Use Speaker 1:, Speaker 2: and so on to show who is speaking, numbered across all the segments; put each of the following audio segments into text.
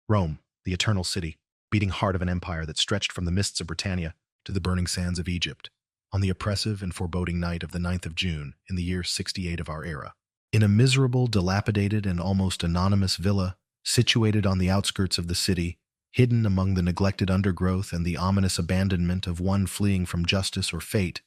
Speaker 1: Rome, the eternal city, beating heart of an empire that stretched from the mists of Britannia to the burning sands of Egypt, on the oppressive and foreboding night of the 9th of June in the year 68 of our era. In a miserable, dilapidated, and almost anonymous villa, situated on the outskirts of the city, hidden among the neglected undergrowth and the ominous abandonment of one fleeing from justice or fate,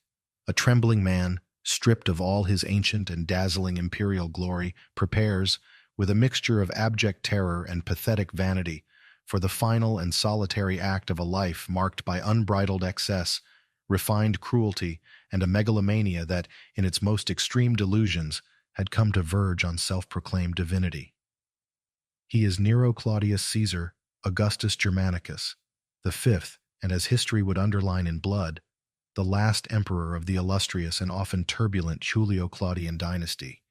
Speaker 1: a trembling man, stripped of all his ancient and dazzling imperial glory, prepares, with a mixture of abject terror and pathetic vanity, for the final and solitary act of a life marked by unbridled excess, refined cruelty, and a megalomania that, in its most extreme delusions, had come to verge on self-proclaimed divinity. He is Nero Claudius Caesar Augustus Germanicus, the fifth, and as history would underline in blood, the last emperor of the illustrious and often turbulent Julio-Claudian dynasty,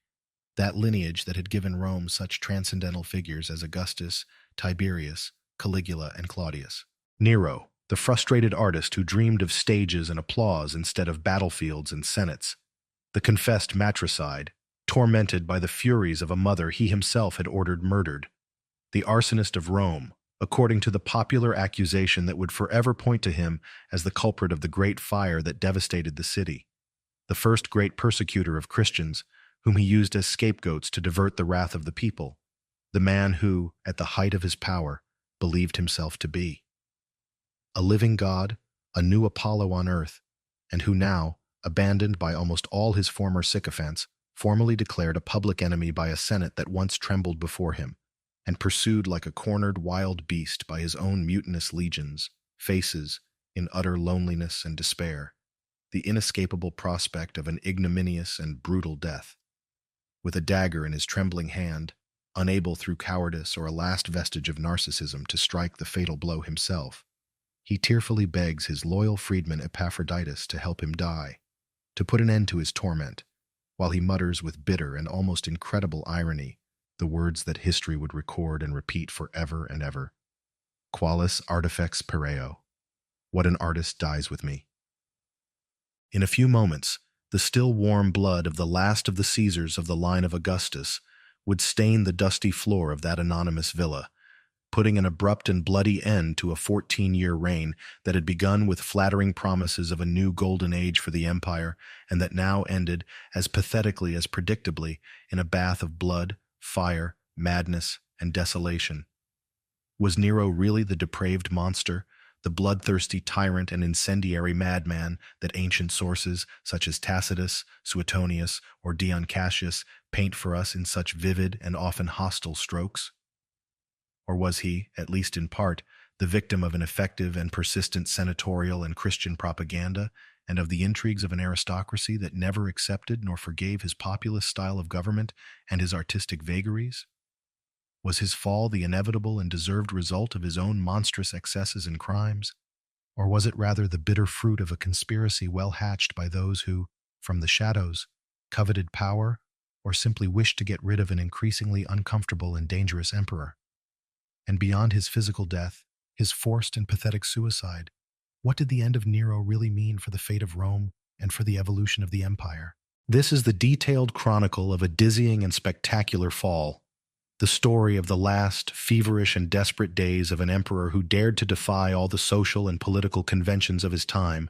Speaker 1: that lineage that had given Rome such transcendental figures as Augustus, Tiberius, Caligula, and Claudius. Nero, the frustrated artist who dreamed of stages and applause instead of battlefields and senates, the confessed matricide, tormented by the furies of a mother he himself had ordered murdered, the arsonist of Rome, according to the popular accusation that would forever point to him as the culprit of the great fire that devastated the city, the first great persecutor of Christians, whom he used as scapegoats to divert the wrath of the people, the man who, at the height of his power, believed himself to be a living God, a new Apollo on earth, and who now, abandoned by almost all his former sycophants, formally declared a public enemy by a Senate that once trembled before him, and pursued like a cornered wild beast by his own mutinous legions, faces, in utter loneliness and despair, the inescapable prospect of an ignominious and brutal death. With a dagger in his trembling hand, unable through cowardice or a last vestige of narcissism to strike the fatal blow himself, he tearfully begs his loyal freedman Epaphroditus to help him die, to put an end to his torment, while he mutters with bitter and almost incredible irony the words that history would record and repeat forever and ever. Qualis artifex pereo. What an artist dies with me. In a few moments, the still warm blood of the last of the Caesars of the line of Augustus would stain the dusty floor of that anonymous villa, putting an abrupt and bloody end to a 14-year reign that had begun with flattering promises of a new golden age for the empire and that now ended, as pathetically as predictably, in a bath of blood, fire, madness, and desolation. Was Nero really the depraved monster, the bloodthirsty tyrant and incendiary madman that ancient sources, such as Tacitus, Suetonius, or Dion Cassius, paint for us in such vivid and often hostile strokes? Or was he, at least in part, the victim of an effective and persistent senatorial and Christian propaganda, and of the intrigues of an aristocracy that never accepted nor forgave his populist style of government and his artistic vagaries? Was his fall the inevitable and deserved result of his own monstrous excesses and crimes? Or was it rather the bitter fruit of a conspiracy well hatched by those who, from the shadows, coveted power or simply wished to get rid of an increasingly uncomfortable and dangerous emperor? And beyond his physical death, his forced and pathetic suicide, what did the end of Nero really mean for the fate of Rome and for the evolution of the empire? This is the detailed chronicle of a dizzying and spectacular fall, the story of the last, feverish and desperate days of an emperor who dared to defy all the social and political conventions of his time,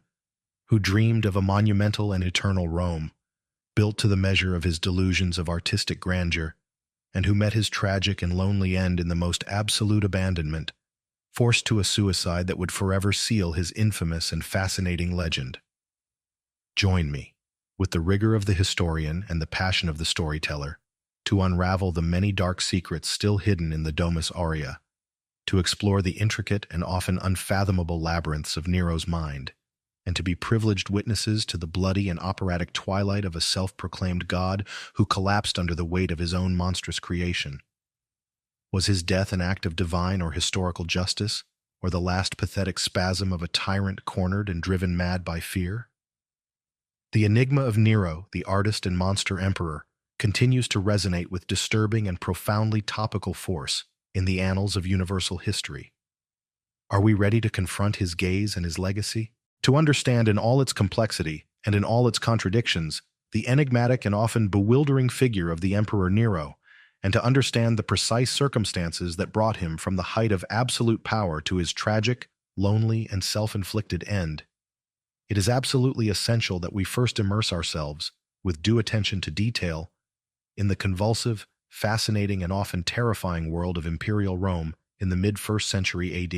Speaker 1: who dreamed of a monumental and eternal Rome, built to the measure of his delusions of artistic grandeur, and who met his tragic and lonely end in the most absolute abandonment, forced to a suicide that would forever seal his infamous and fascinating legend. Join me, with the rigor of the historian and the passion of the storyteller, to unravel the many dark secrets still hidden in the Domus Aurea, to explore the intricate and often unfathomable labyrinths of Nero's mind, and to be privileged witnesses to the bloody and operatic twilight of a self-proclaimed god who collapsed under the weight of his own monstrous creation. Was his death an act of divine or historical justice, or the last pathetic spasm of a tyrant cornered and driven mad by fear? The enigma of Nero, the artist and monster emperor, continues to resonate with disturbing and profoundly topical force in the annals of universal history. Are we ready to confront his gaze and his legacy? To understand in all its complexity and in all its contradictions the enigmatic and often bewildering figure of the Emperor Nero, and to understand the precise circumstances that brought him from the height of absolute power to his tragic, lonely, and self-inflicted end, it is absolutely essential that we first immerse ourselves, with due attention to detail, in the convulsive, fascinating, and often terrifying world of Imperial Rome in the mid-1st century AD.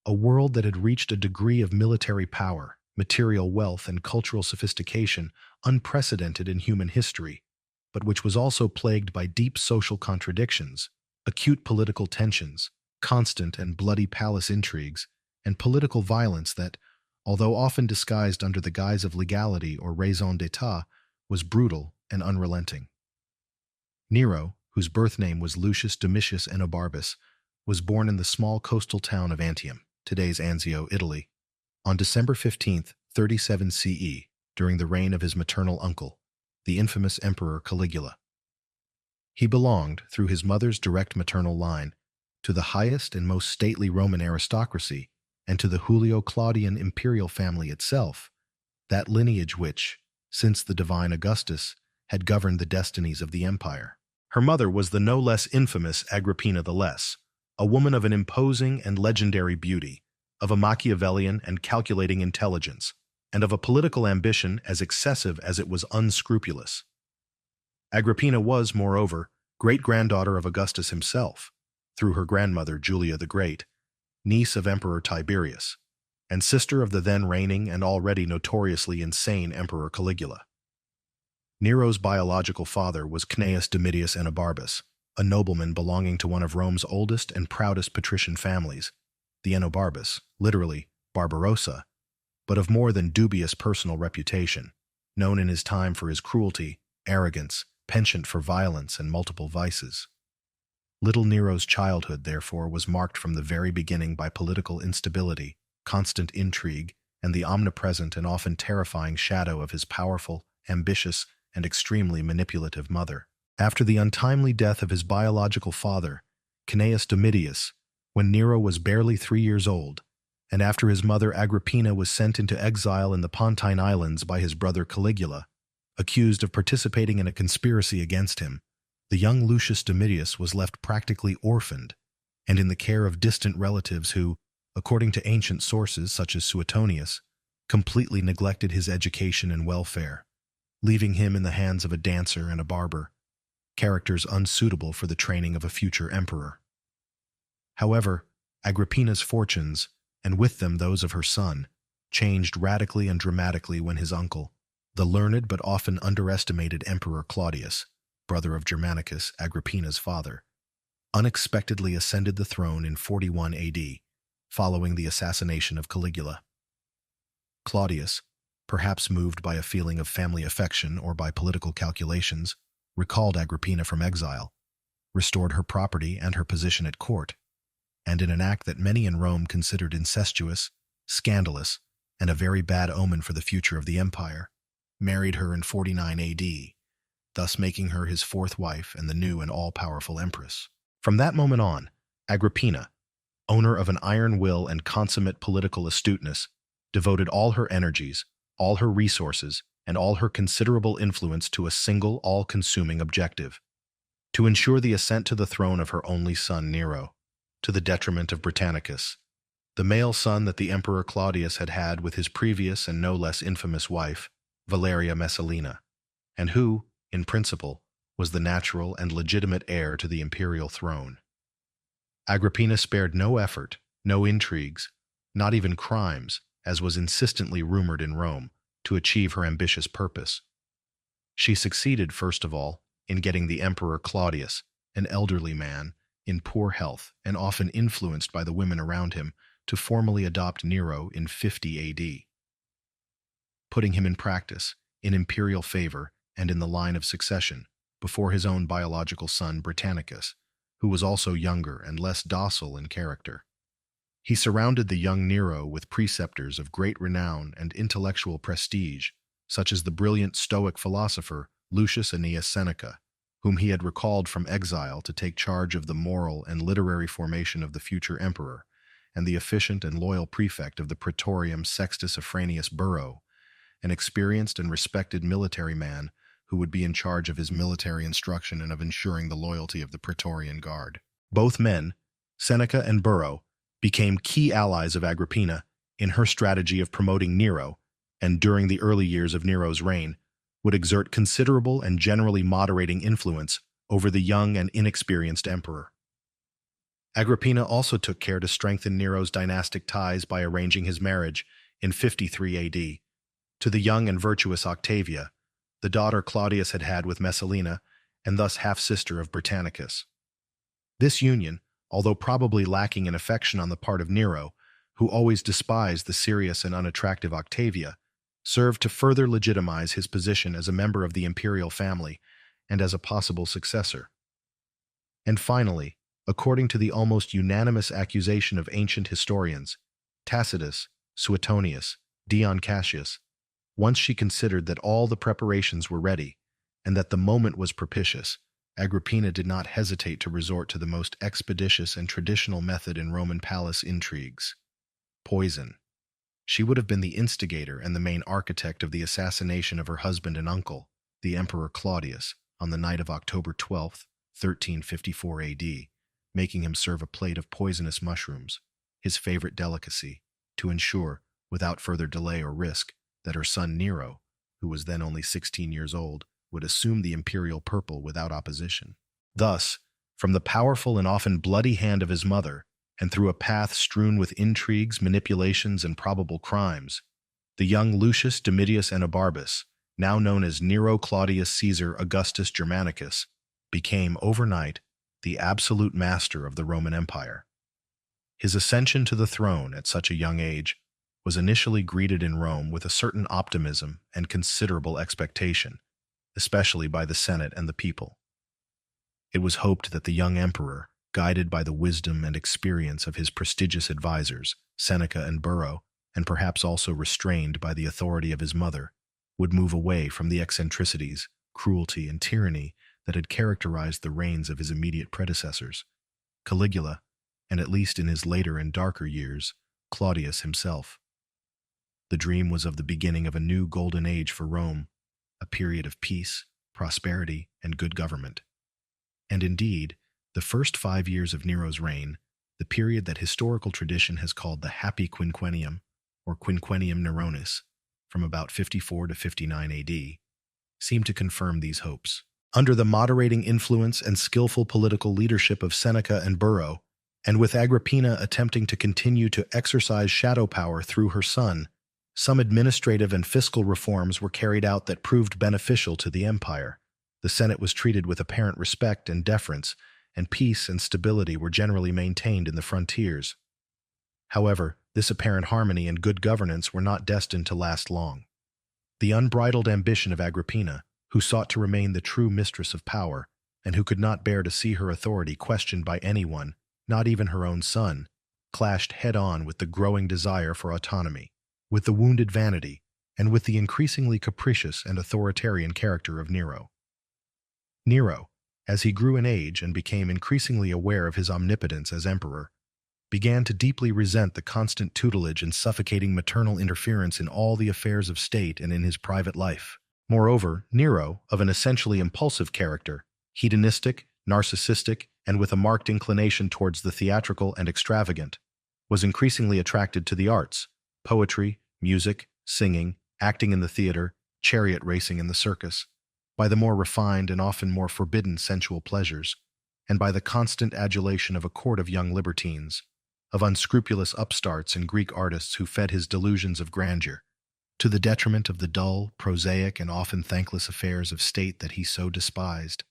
Speaker 1: A world that had reached a degree of military power, material wealth, and cultural sophistication unprecedented in human history, but which was also plagued by deep social contradictions, acute political tensions, constant and bloody palace intrigues, and political violence that, although often disguised under the guise of legality or raison d'etat, was brutal and unrelenting. Nero, whose birth name was Lucius Domitius Enobarbus, was born in the small coastal town of Antium, today's Anzio, Italy, on December 15, 37 CE, during the reign of his maternal uncle, the infamous Emperor Caligula. He belonged, through his mother's direct maternal line, to the highest and most stately Roman aristocracy, and to the Julio-Claudian imperial family itself, that lineage which, since the divine Augustus, had governed the destinies of the empire. Her mother was the no less infamous Agrippina the Less, a woman of an imposing and legendary beauty, of a Machiavellian and calculating intelligence, and of a political ambition as excessive as it was unscrupulous. Agrippina was, moreover, great-granddaughter of Augustus himself, through her grandmother Julia the Great, niece of Emperor Tiberius, and sister of the then reigning and already notoriously insane Emperor Caligula. Nero's biological father was Cnaeus Domitius Enobarbus, a nobleman belonging to one of Rome's oldest and proudest patrician families, the Enobarbus, literally Barbarossa, but of more than dubious personal reputation, known in his time for his cruelty, arrogance, penchant for violence, and multiple vices. Little Nero's childhood, therefore, was marked from the very beginning by political instability, constant intrigue, and the omnipresent and often terrifying shadow of his powerful, ambitious, and extremely manipulative mother. After the untimely death of his biological father, Cnaeus Domitius, when Nero was barely 3 years old, and after his mother Agrippina was sent into exile in the Pontine Islands by his brother Caligula, accused of participating in a conspiracy against him, the young Lucius Domitius was left practically orphaned and in the care of distant relatives who, according to ancient sources such as Suetonius, completely neglected his education and welfare, leaving him in the hands of a dancer and a barber, characters unsuitable for the training of a future emperor. However, Agrippina's fortunes, and with them those of her son, changed radically and dramatically when his uncle, the learned but often underestimated Emperor Claudius, brother of Germanicus, Agrippina's father, unexpectedly ascended the throne in 41 AD, following the assassination of Caligula. Claudius, perhaps moved by a feeling of family affection or by political calculations, recalled Agrippina from exile, restored her property and her position at court, and in an act that many in Rome considered incestuous, scandalous, and a very bad omen for the future of the empire, married her in 49 AD, thus making her his fourth wife and the new and all-powerful empress. From that moment on, Agrippina, owner of an iron will and consummate political astuteness, devoted all her energies, all her resources, and all her considerable influence to a single, all-consuming objective: to ensure the ascent to the throne of her only son Nero, to the detriment of Britannicus, the male son that the Emperor Claudius had had with his previous and no less infamous wife, Valeria Messalina, and who, in principle, was the natural and legitimate heir to the imperial throne. Agrippina spared no effort, no intrigues, not even crimes, as was insistently rumored in Rome, to achieve her ambitious purpose. She succeeded, first of all, in getting the Emperor Claudius, an elderly man, in poor health and often influenced by the women around him, to formally adopt Nero in 50 AD, putting him in practice, in imperial favor, and in the line of succession, before his own biological son Britannicus, who was also younger and less docile in character. He surrounded the young Nero with preceptors of great renown and intellectual prestige, such as the brilliant Stoic philosopher Lucius Annaeus Seneca, whom he had recalled from exile to take charge of the moral and literary formation of the future emperor, and the efficient and loyal prefect of the Praetorium Sextus Afranius Burro, an experienced and respected military man who would be in charge of his military instruction and of ensuring the loyalty of the Praetorian Guard. Both men, Seneca and Burro, became key allies of Agrippina in her strategy of promoting Nero, and during the early years of Nero's reign, would exert considerable and generally moderating influence over the young and inexperienced emperor. Agrippina also took care to strengthen Nero's dynastic ties by arranging his marriage, in 53 AD, to the young and virtuous Octavia, the daughter Claudius had had with Messalina, and thus half-sister of Britannicus. This union, although probably lacking in affection on the part of Nero, who always despised the serious and unattractive Octavia, served to further legitimize his position as a member of the imperial family and as a possible successor. And finally, according to the almost unanimous accusation of ancient historians, Tacitus, Suetonius, Dion Cassius, once she considered that all the preparations were ready and that the moment was propitious, Agrippina did not hesitate to resort to the most expeditious and traditional method in Roman palace intrigues: poison. She would have been the instigator and the main architect of the assassination of her husband and uncle, the Emperor Claudius, on the night of October 12, 1354 AD, making him serve a plate of poisonous mushrooms, his favorite delicacy, to ensure, without further delay or risk, that her son Nero, who was then only 16 years old, would assume the imperial purple without opposition. Thus, from the powerful and often bloody hand of his mother, and through a path strewn with intrigues, manipulations, and probable crimes, the young Lucius Domitius Enobarbus, now known as Nero Claudius Caesar Augustus Germanicus, became overnight the absolute master of the Roman Empire. His ascension to the throne at such a young age was initially greeted in Rome with a certain optimism and considerable expectation, especially by the Senate and the people. It was hoped that the young emperor, guided by the wisdom and experience of his prestigious advisors, Seneca and Burro, and perhaps also restrained by the authority of his mother, would move away from the eccentricities, cruelty, and tyranny that had characterized the reigns of his immediate predecessors, Caligula, and at least in his later and darker years, Claudius himself. The dream was of the beginning of a new golden age for Rome, a period of peace, prosperity, and good government. And indeed, the first 5 years of Nero's reign, the period that historical tradition has called the Happy Quinquennium, or Quinquennium Neronis, from about 54 to 59 AD, seemed to confirm these hopes. Under the moderating influence and skillful political leadership of Seneca and Burro, and with Agrippina attempting to continue to exercise shadow power through her son, some administrative and fiscal reforms were carried out that proved beneficial to the empire. The Senate was treated with apparent respect and deference, and peace and stability were generally maintained in the frontiers. However, this apparent harmony and good governance were not destined to last long. The unbridled ambition of Agrippina, who sought to remain the true mistress of power, and who could not bear to see her authority questioned by anyone, not even her own son, clashed head-on with the growing desire for autonomy, with the wounded vanity, and with the increasingly capricious and authoritarian character of Nero. Nero, as he grew in age and became increasingly aware of his omnipotence as emperor, began to deeply resent the constant tutelage and suffocating maternal interference in all the affairs of state and in his private life. Moreover, Nero, of an essentially impulsive character, hedonistic, narcissistic, and with a marked inclination towards the theatrical and extravagant, was increasingly attracted to the arts, poetry, music, singing, acting in the theater, chariot racing in the circus, by the more refined and often more forbidden sensual pleasures, and by the constant adulation of a court of young libertines, of unscrupulous upstarts and Greek artists who fed his delusions of grandeur, to the detriment of the dull, prosaic, and often thankless affairs of state that he so despised.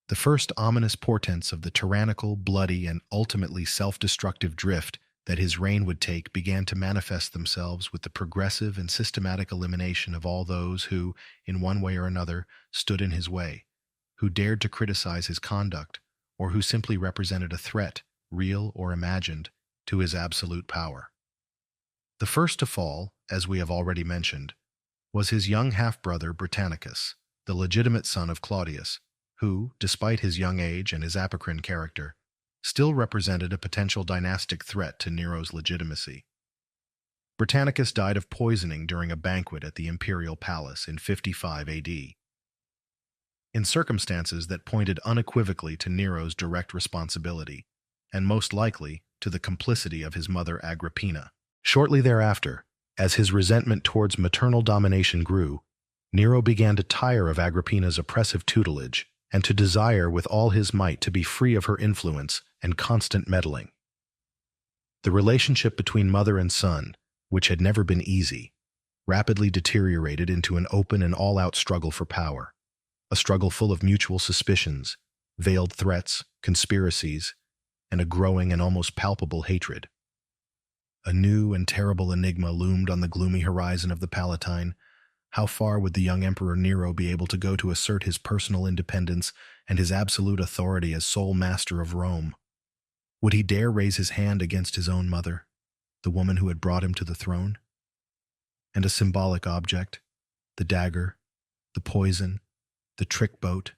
Speaker 1: The first ominous portents of the tyrannical, bloody, and ultimately self-destructive drift that his reign would take began to manifest themselves with the progressive and systematic elimination of all those who, in one way or another, stood in his way, who dared to criticize his conduct, or who simply represented a threat, real or imagined, to his absolute power. The first to fall, as we have already mentioned, was his young half-brother Britannicus, the legitimate son of Claudius, who, despite his young age and his apocrine character, still represented a potential dynastic threat to Nero's legitimacy. Britannicus died of poisoning during a banquet at the imperial palace in 55 AD, in circumstances that pointed unequivocally to Nero's direct responsibility, and most likely to the complicity of his mother Agrippina. Shortly thereafter, as his resentment towards maternal domination grew, Nero began to tire of Agrippina's oppressive tutelage and to desire with all his might to be free of her influence and constant meddling. The relationship between mother and son, which had never been easy, rapidly deteriorated into an open and all-out struggle for power, a struggle full of mutual suspicions, veiled threats, conspiracies, and a growing and almost palpable hatred. A new and terrible enigma loomed on the gloomy horizon of the Palatine. How far would the young Emperor Nero be able to go to assert his personal independence and his absolute authority as sole master of Rome? Would he dare raise his hand against his own mother, the woman who had brought him to the throne? And a symbolic object, the dagger, the poison, the trick boat,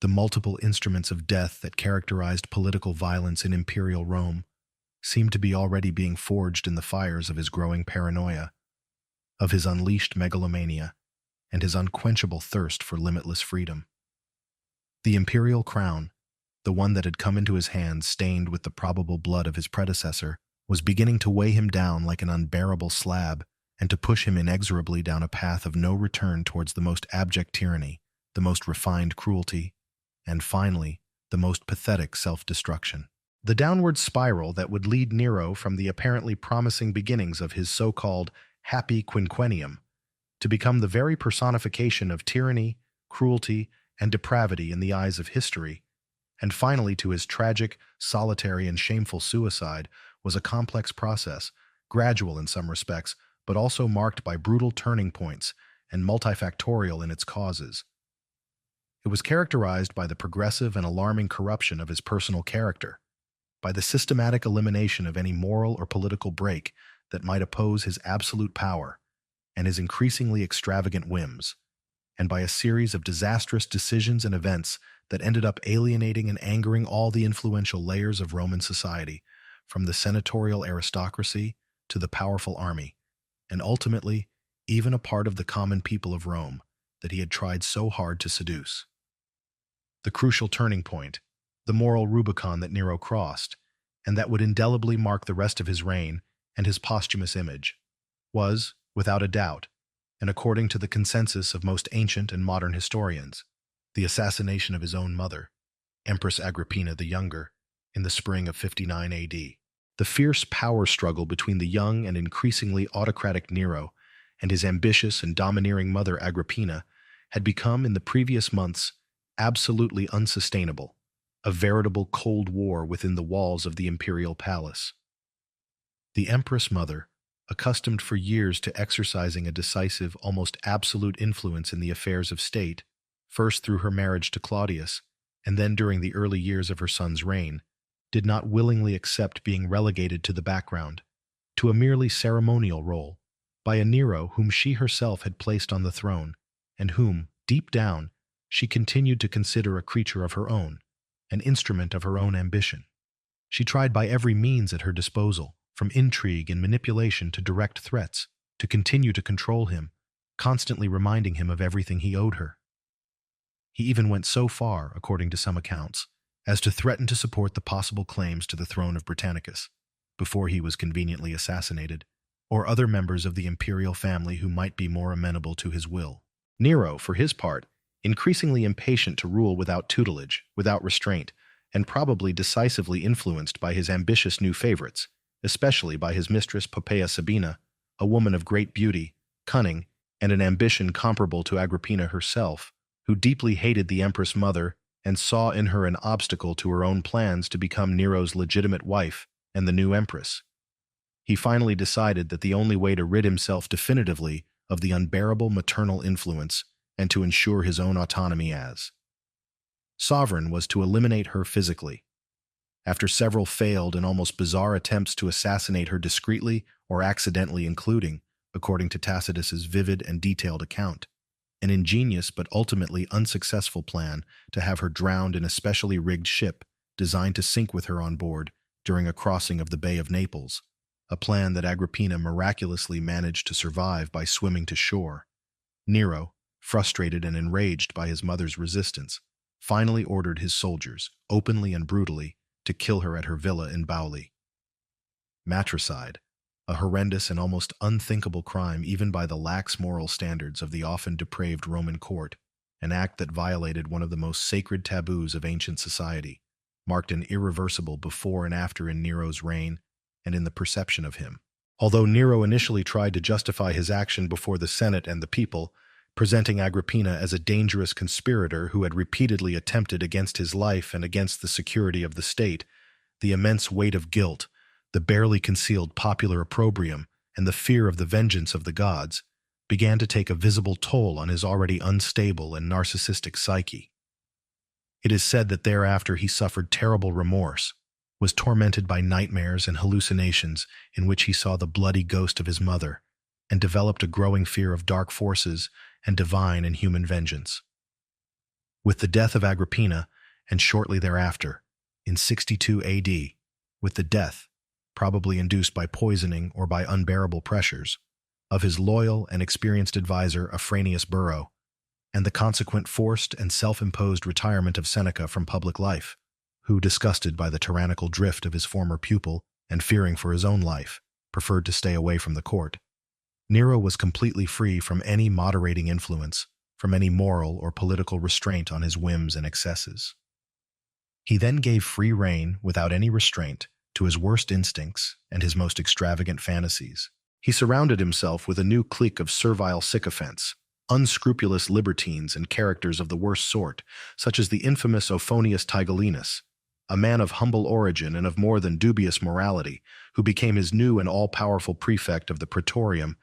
Speaker 1: the multiple instruments of death that characterized political violence in imperial Rome, seemed to be already being forged in the fires of his growing paranoia, of his unleashed megalomania, and his unquenchable thirst for limitless freedom. The imperial crown, the one that had come into his hands stained with the probable blood of his predecessor, was beginning to weigh him down like an unbearable slab and to push him inexorably down a path of no return towards the most abject tyranny, the most refined cruelty, and finally, the most pathetic self-destruction. The downward spiral that would lead Nero from the apparently promising beginnings of his so-called happy quinquennium to become the very personification of tyranny, cruelty, and depravity in the eyes of history, and finally to his tragic, solitary, and shameful suicide, was a complex process, gradual in some respects, but also marked by brutal turning points and multifactorial in its causes. It was characterized by the progressive and alarming corruption of his personal character, by the systematic elimination of any moral or political break that might oppose his absolute power and his increasingly extravagant whims, and by a series of disastrous decisions and events that ended up alienating and angering all the influential layers of Roman society, from the senatorial aristocracy to the powerful army, and ultimately even a part of the common people of Rome that he had tried so hard to seduce. The crucial turning point, the moral Rubicon that Nero crossed, and that would indelibly mark the rest of his reign and his posthumous image, was, without a doubt, and according to the consensus of most ancient and modern historians, the assassination of his own mother, Empress Agrippina the Younger, in the spring of 59 AD. The fierce power struggle between the young and increasingly autocratic Nero and his ambitious and domineering mother Agrippina had become, in the previous months, absolutely unsustainable, a veritable Cold War within the walls of the imperial palace. The Empress Mother, accustomed for years to exercising a decisive, almost absolute influence in the affairs of state, first through her marriage to Claudius, and then during the early years of her son's reign, did not willingly accept being relegated to the background, to a merely ceremonial role, by a Nero whom she herself had placed on the throne, and whom, deep down, she continued to consider a creature of her own, an instrument of her own ambition. She tried by every means at her disposal, from intrigue and manipulation to direct threats, to continue to control him, constantly reminding him of everything he owed her. He even went so far, according to some accounts, as to threaten to support the possible claims to the throne of Britannicus, before he was conveniently assassinated, or other members of the imperial family who might be more amenable to his will. Nero, for his part, increasingly impatient to rule without tutelage, without restraint, and probably decisively influenced by his ambitious new favorites, especially by his mistress Poppaea Sabina, a woman of great beauty, cunning, and an ambition comparable to Agrippina herself, who deeply hated the Empress Mother and saw in her an obstacle to her own plans to become Nero's legitimate wife and the new empress. He finally decided that the only way to rid himself definitively of the unbearable maternal influence and to ensure his own autonomy as sovereign was to eliminate her physically. After several failed and almost bizarre attempts to assassinate her discreetly or accidentally, including, according to Tacitus's vivid and detailed account, an ingenious but ultimately unsuccessful plan to have her drowned in a specially rigged ship designed to sink with her on board during a crossing of the Bay of Naples, a plan that Agrippina miraculously managed to survive by swimming to shore. Nero, frustrated and enraged by his mother's resistance, finally ordered his soldiers, openly and brutally, to kill her at her villa in Bauli. Matricide, a horrendous and almost unthinkable crime even by the lax moral standards of the often depraved Roman court, an act that violated one of the most sacred taboos of ancient society, marked an irreversible before and after in Nero's reign and in the perception of him. Although Nero initially tried to justify his action before the Senate and the people, presenting Agrippina as a dangerous conspirator who had repeatedly attempted against his life and against the security of the state, the immense weight of guilt, the barely concealed popular opprobrium, and the fear of the vengeance of the gods began to take a visible toll on his already unstable and narcissistic psyche. It is said that thereafter he suffered terrible remorse, was tormented by nightmares and hallucinations in which he saw the bloody ghost of his mother, and developed a growing fear of dark forces and divine and human vengeance. With the death of Agrippina, and shortly thereafter, in 62 AD, with the death, probably induced by poisoning or by unbearable pressures, of his loyal and experienced advisor Afranius Burro, and the consequent forced and self-imposed retirement of Seneca from public life, who, disgusted by the tyrannical drift of his former pupil and fearing for his own life, preferred to stay away from the court, Nero was completely free from any moderating influence, from any moral or political restraint on his whims and excesses. He then gave free rein, without any restraint, to his worst instincts and his most extravagant fantasies. He surrounded himself with a new clique of servile sycophants, unscrupulous libertines and characters of the worst sort, such as the infamous Ophonius Tigellinus, a man of humble origin and of more than dubious morality, who became his new and all-powerful prefect of the Praetorium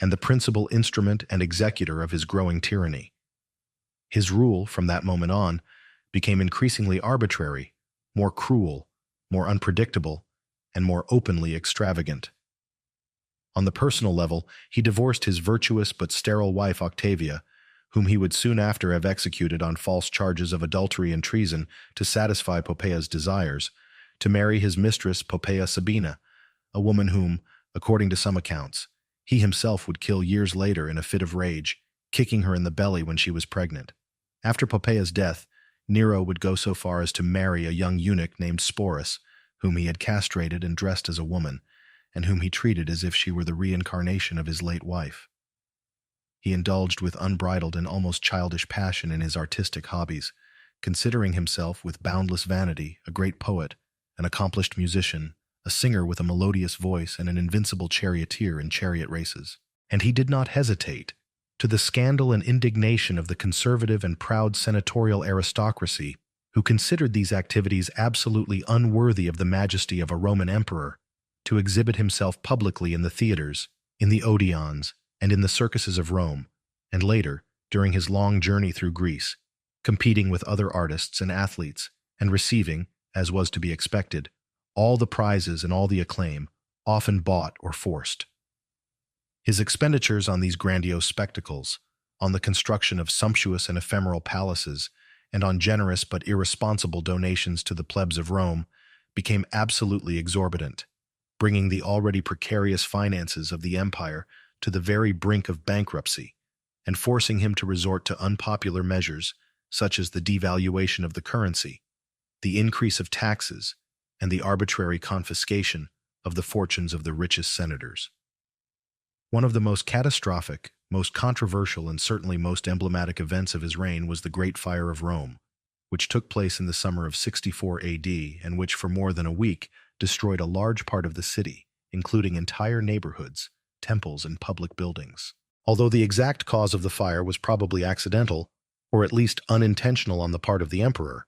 Speaker 1: and the principal instrument and executor of his growing tyranny. His rule, from that moment on, became increasingly arbitrary, more cruel, more unpredictable, and more openly extravagant. On the personal level, he divorced his virtuous but sterile wife Octavia, whom he would soon after have executed on false charges of adultery and treason to satisfy Poppaea's desires, to marry his mistress Poppaea Sabina, a woman whom, according to some accounts, he himself would kill years later in a fit of rage, kicking her in the belly when she was pregnant. After Poppaea's death, Nero would go so far as to marry a young eunuch named Sporus, whom he had castrated and dressed as a woman, and whom he treated as if she were the reincarnation of his late wife. He indulged with unbridled and almost childish passion in his artistic hobbies, considering himself with boundless vanity a great poet, an accomplished musician, a singer with a melodious voice and an invincible charioteer in chariot races. And he did not hesitate, to the scandal and indignation of the conservative and proud senatorial aristocracy, who considered these activities absolutely unworthy of the majesty of a Roman emperor, to exhibit himself publicly in the theaters, in the Odeons, and in the circuses of Rome, and later, during his long journey through Greece, competing with other artists and athletes, and receiving, as was to be expected, all the prizes and all the acclaim, often bought or forced. His expenditures on these grandiose spectacles, on the construction of sumptuous and ephemeral palaces, and on generous but irresponsible donations to the plebs of Rome, became absolutely exorbitant, bringing the already precarious finances of the empire to the very brink of bankruptcy, and forcing him to resort to unpopular measures such as the devaluation of the currency, the increase of taxes, and the arbitrary confiscation of the fortunes of the richest senators. One of the most catastrophic, most controversial, and certainly most emblematic events of his reign was the Great Fire of Rome, which took place in the summer of 64 AD and which for more than a week destroyed a large part of the city, including entire neighborhoods, temples, and public buildings. Although the exact cause of the fire was probably accidental, or at least unintentional on the part of the emperor,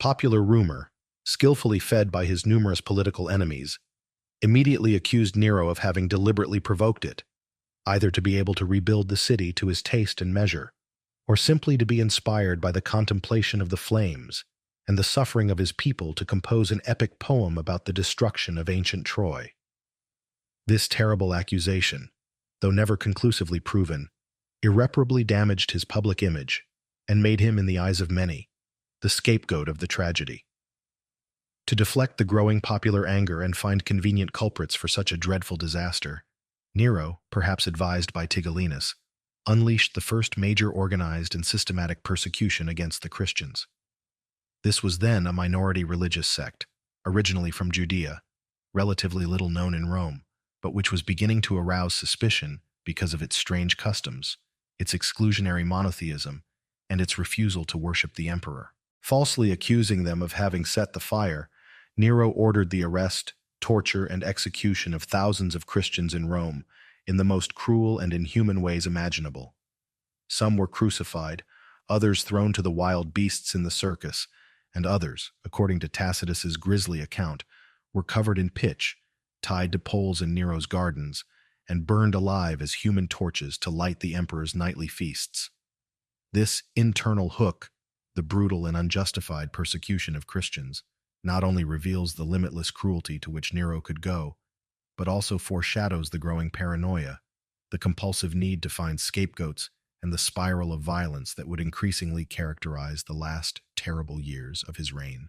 Speaker 1: popular rumor, skillfully fed by his numerous political enemies, immediately accused Nero of having deliberately provoked it, either to be able to rebuild the city to his taste and measure, or simply to be inspired by the contemplation of the flames and the suffering of his people to compose an epic poem about the destruction of ancient Troy. This terrible accusation, though never conclusively proven, irreparably damaged his public image and made him, in the eyes of many, the scapegoat of the tragedy. To deflect the growing popular anger and find convenient culprits for such a dreadful disaster, Nero, perhaps advised by Tigellinus, unleashed the first major organized and systematic persecution against the Christians. This was then a minority religious sect, originally from Judea, relatively little known in Rome, but which was beginning to arouse suspicion because of its strange customs, its exclusionary monotheism, and its refusal to worship the emperor. Falsely accusing them of having set the fire, Nero ordered the arrest, torture, and execution of thousands of Christians in Rome in the most cruel and inhuman ways imaginable. Some were crucified, others thrown to the wild beasts in the circus, and others, according to Tacitus's grisly account, were covered in pitch, tied to poles in Nero's gardens, and burned alive as human torches to light the emperor's nightly feasts. This internal hook, the brutal and unjustified persecution of Christians, not only reveals the limitless cruelty to which Nero could go, but also foreshadows the growing paranoia, the compulsive need to find scapegoats, and the spiral of violence that would increasingly characterize the last terrible years of his reign.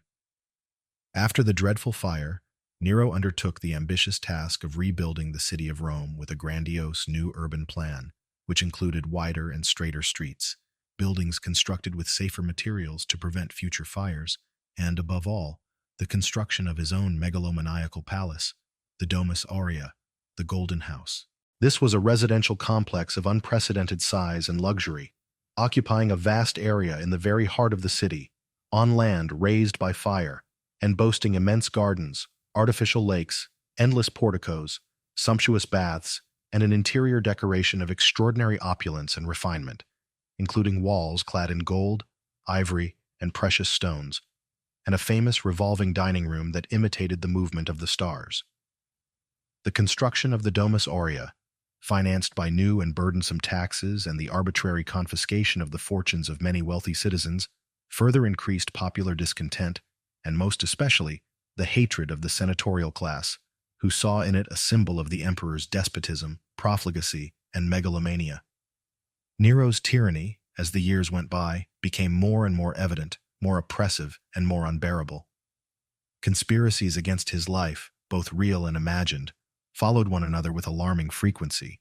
Speaker 1: After the dreadful fire, Nero undertook the ambitious task of rebuilding the city of Rome with a grandiose new urban plan, which included wider and straighter streets, buildings constructed with safer materials to prevent future fires, and, above all, the construction of his own megalomaniacal palace, the Domus Aurea, the Golden House. This was a residential complex of unprecedented size and luxury, occupying a vast area in the very heart of the city, on land raised by fire, and boasting immense gardens, artificial lakes, endless porticos, sumptuous baths, and an interior decoration of extraordinary opulence and refinement, including walls clad in gold, ivory, and precious stones, and a famous revolving dining room that imitated the movement of the stars. The construction of the Domus Aurea, financed by new and burdensome taxes and the arbitrary confiscation of the fortunes of many wealthy citizens, further increased popular discontent, and most especially, the hatred of the senatorial class, who saw in it a symbol of the emperor's despotism, profligacy, and megalomania. Nero's tyranny, as the years went by, became more and more evident, more oppressive, and more unbearable. Conspiracies against his life, both real and imagined, followed one another with alarming frequency,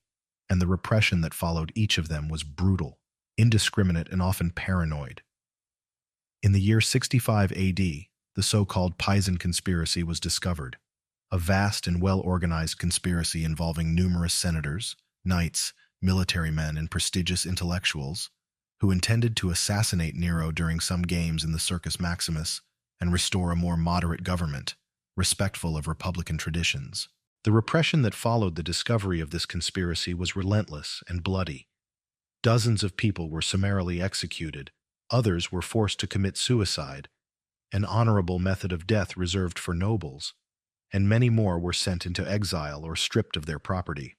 Speaker 1: and the repression that followed each of them was brutal, indiscriminate, and often paranoid. In the year 65 AD, the so-called Pisan conspiracy was discovered, a vast and well-organized conspiracy involving numerous senators, knights, military men, and prestigious intellectuals, who intended to assassinate Nero during some games in the Circus Maximus and restore a more moderate government, respectful of republican traditions. The repression that followed the discovery of this conspiracy was relentless and bloody. Dozens of people were summarily executed, others were forced to commit suicide, an honorable method of death reserved for nobles, and many more were sent into exile or stripped of their property.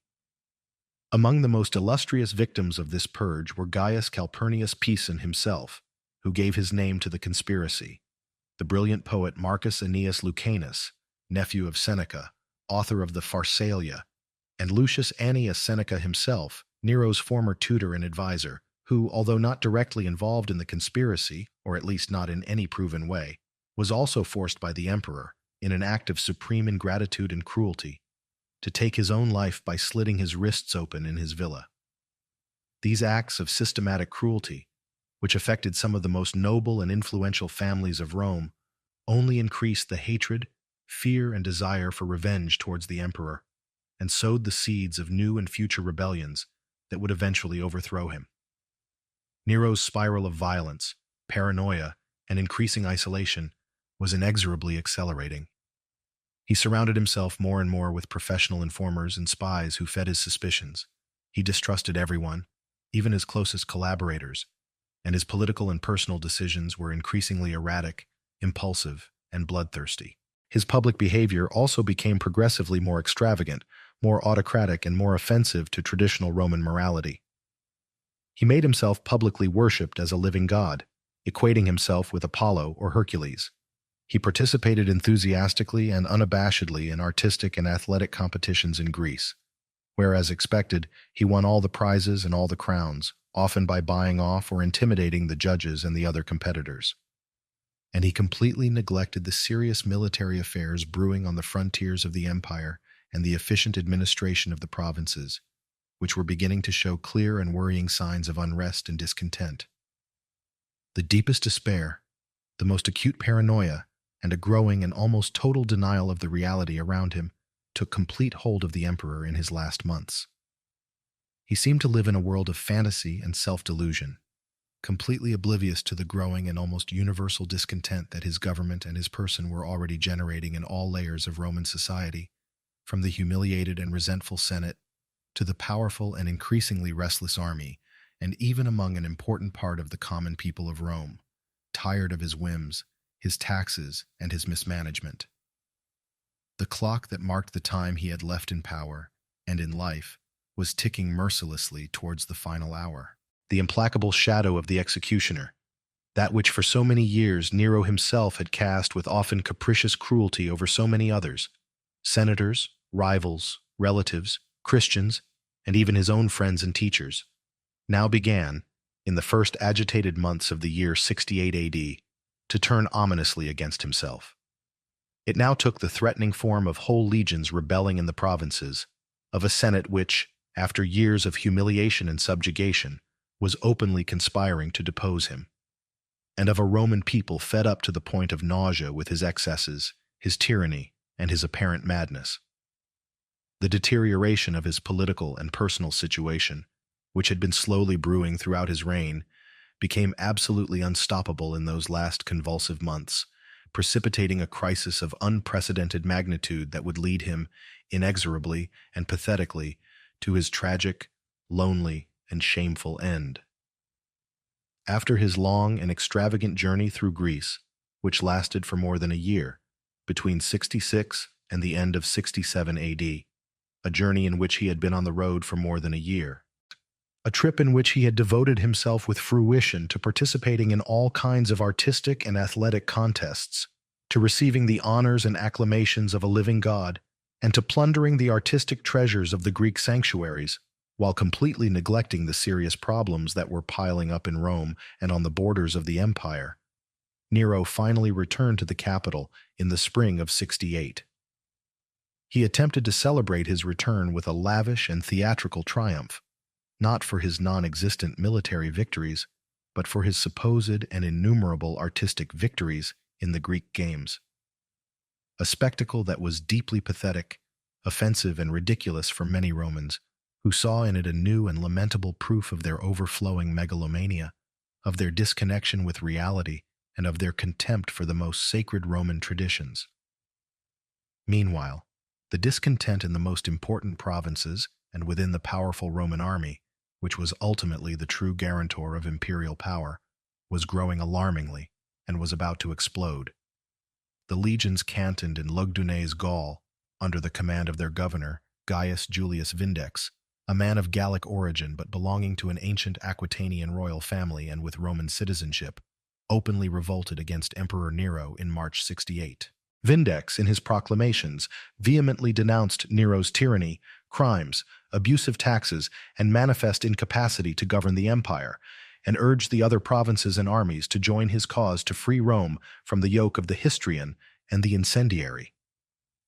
Speaker 1: Among the most illustrious victims of this purge were Gaius Calpurnius Pisan himself, who gave his name to the conspiracy, the brilliant poet Marcus Aeneas Lucanus, nephew of Seneca, author of the Pharsalia, and Lucius Annius Seneca himself, Nero's former tutor and advisor, who, although not directly involved in the conspiracy, or at least not in any proven way, was also forced by the emperor, in an act of supreme ingratitude and cruelty, to take his own life by slitting his wrists open in his villa. These acts of systematic cruelty, which affected some of the most noble and influential families of Rome, only increased the hatred, fear, and desire for revenge towards the emperor, and sowed the seeds of new and future rebellions that would eventually overthrow him. Nero's spiral of violence, paranoia, and increasing isolation was inexorably accelerating. He surrounded himself more and more with professional informers and spies who fed his suspicions. He distrusted everyone, even his closest collaborators, and his political and personal decisions were increasingly erratic, impulsive, and bloodthirsty. His public behavior also became progressively more extravagant, more autocratic, and more offensive to traditional Roman morality. He made himself publicly worshipped as a living god, equating himself with Apollo or Hercules. He participated enthusiastically and unabashedly in artistic and athletic competitions in Greece, where, as expected, he won all the prizes and all the crowns, often by buying off or intimidating the judges and the other competitors. And he completely neglected the serious military affairs brewing on the frontiers of the empire and the efficient administration of the provinces, which were beginning to show clear and worrying signs of unrest and discontent. The deepest despair, the most acute paranoia, and a growing and almost total denial of the reality around him took complete hold of the emperor in his last months. He seemed to live in a world of fantasy and self-delusion, completely oblivious to the growing and almost universal discontent that his government and his person were already generating in all layers of Roman society, from the humiliated and resentful Senate to the powerful and increasingly restless army, and even among an important part of the common people of Rome, tired of his whims, his taxes, and his mismanagement. The clock that marked the time he had left in power and in life was ticking mercilessly towards the final hour. The implacable shadow of the executioner, that which for so many years Nero himself had cast with often capricious cruelty over so many others, senators, rivals, relatives, Christians, and even his own friends and teachers, now began, in the first agitated months of the year 68 AD, to turn ominously against himself. It now took the threatening form of whole legions rebelling in the provinces, of a Senate which, after years of humiliation and subjugation, was openly conspiring to depose him, and of a Roman people fed up to the point of nausea with his excesses, his tyranny, and his apparent madness. The deterioration of his political and personal situation, which had been slowly brewing throughout his reign, became absolutely unstoppable in those last convulsive months, precipitating a crisis of unprecedented magnitude that would lead him, inexorably and pathetically, to his tragic, lonely, and shameful end. After his long and extravagant journey through Greece, which lasted for more than a year, between 66 and the end of 67 AD, a journey in which he had been on the road for more than a year, a trip in which he had devoted himself with fruition to participating in all kinds of artistic and athletic contests, to receiving the honors and acclamations of a living god, and to plundering the artistic treasures of the Greek sanctuaries, while completely neglecting the serious problems that were piling up in Rome and on the borders of the empire, Nero finally returned to the capital in the spring of 68. He attempted to celebrate his return with a lavish and theatrical triumph, not for his non-existent military victories, but for his supposed and innumerable artistic victories in the Greek games. A spectacle that was deeply pathetic, offensive, and ridiculous for many Romans, who saw in it a new and lamentable proof of their overflowing megalomania, of their disconnection with reality, and of their contempt for the most sacred Roman traditions. Meanwhile, the discontent in the most important provinces and within the powerful Roman army, which was ultimately the true guarantor of imperial power, was growing alarmingly and was about to explode. The legions cantoned in Lugdunen's Gaul, under the command of their governor, Gaius Julius Vindex, a man of Gallic origin but belonging to an ancient Aquitanian royal family and with Roman citizenship, openly revolted against Emperor Nero in March 68. Vindex, in his proclamations, vehemently denounced Nero's tyranny, crimes, abusive taxes, and manifest incapacity to govern the empire, and urged the other provinces and armies to join his cause to free Rome from the yoke of the Histrion and the incendiary.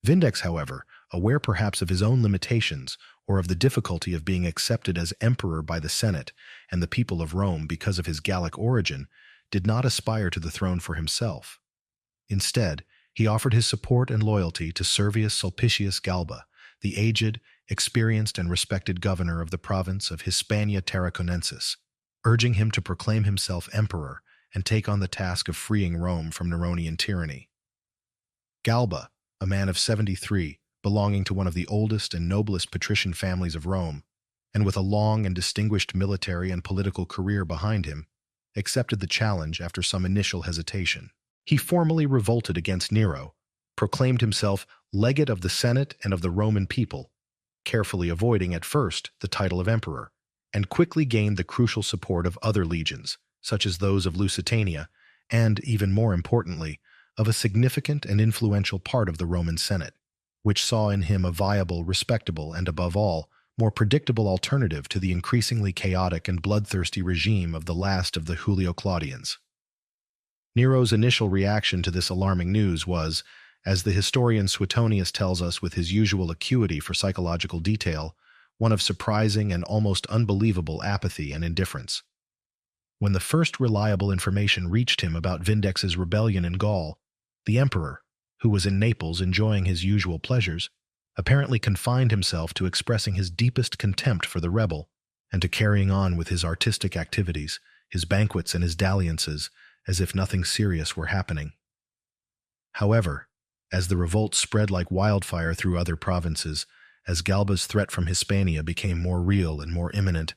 Speaker 1: Vindex, however, aware perhaps of his own limitations or of the difficulty of being accepted as emperor by the Senate and the people of Rome because of his Gallic origin, did not aspire to the throne for himself. Instead, he offered his support and loyalty to Servius Sulpicius Galba, the aged, experienced, and respected governor of the province of Hispania Tarraconensis, urging him to proclaim himself emperor and take on the task of freeing Rome from Neronian tyranny. Galba, a man of 73, belonging to one of the oldest and noblest patrician families of Rome, and with a long and distinguished military and political career behind him, accepted the challenge after some initial hesitation. He formally revolted against Nero, proclaimed himself legate of the Senate and of the Roman people, carefully avoiding at first the title of emperor, and quickly gained the crucial support of other legions, such as those of Lusitania, and, even more importantly, of a significant and influential part of the Roman Senate, which saw in him a viable, respectable, and above all, more predictable alternative to the increasingly chaotic and bloodthirsty regime of the last of the Julio-Claudians. Nero's initial reaction to this alarming news was, as the historian Suetonius tells us with his usual acuity for psychological detail, one of surprising and almost unbelievable apathy and indifference. When the first reliable information reached him about Vindex's rebellion in Gaul, the emperor, who was in Naples enjoying his usual pleasures, apparently confined himself to expressing his deepest contempt for the rebel and to carrying on with his artistic activities, his banquets and his dalliances, as if nothing serious were happening. However, as the revolt spread like wildfire through other provinces, as Galba's threat from Hispania became more real and more imminent,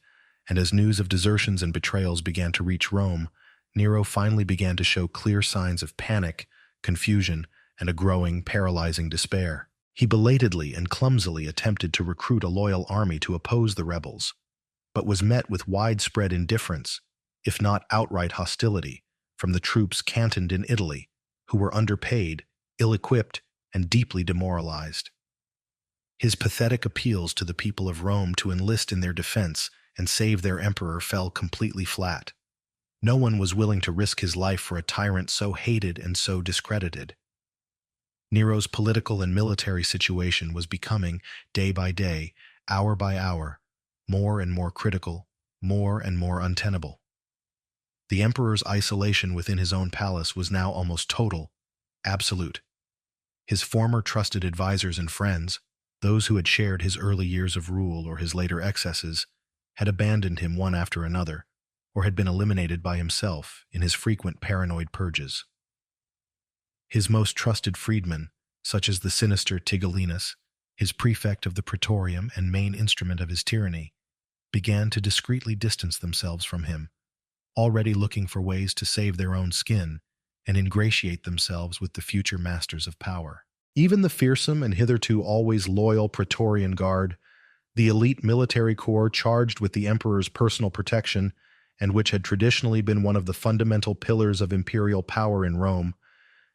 Speaker 1: and as news of desertions and betrayals began to reach Rome, Nero finally began to show clear signs of panic, confusion, and a growing, paralyzing despair. He belatedly and clumsily attempted to recruit a loyal army to oppose the rebels, but was met with widespread indifference, if not outright hostility, from the troops cantoned in Italy, who were underpaid, ill-equipped, and deeply demoralized. His pathetic appeals to the people of Rome to enlist in their defense and save their emperor fell completely flat. No one was willing to risk his life for a tyrant so hated and so discredited. Nero's political and military situation was becoming, day by day, hour by hour, more and more critical, more and more untenable. The emperor's isolation within his own palace was now almost total, absolute. His former trusted advisors and friends, those who had shared his early years of rule or his later excesses, had abandoned him one after another, or had been eliminated by himself in his frequent paranoid purges. His most trusted freedmen, such as the sinister Tigellinus, his prefect of the praetorium and main instrument of his tyranny, began to discreetly distance themselves from him, already looking for ways to save their own skin and ingratiate themselves with the future masters of power. Even the fearsome and hitherto always loyal Praetorian Guard, the elite military corps charged with the emperor's personal protection and which had traditionally been one of the fundamental pillars of imperial power in Rome,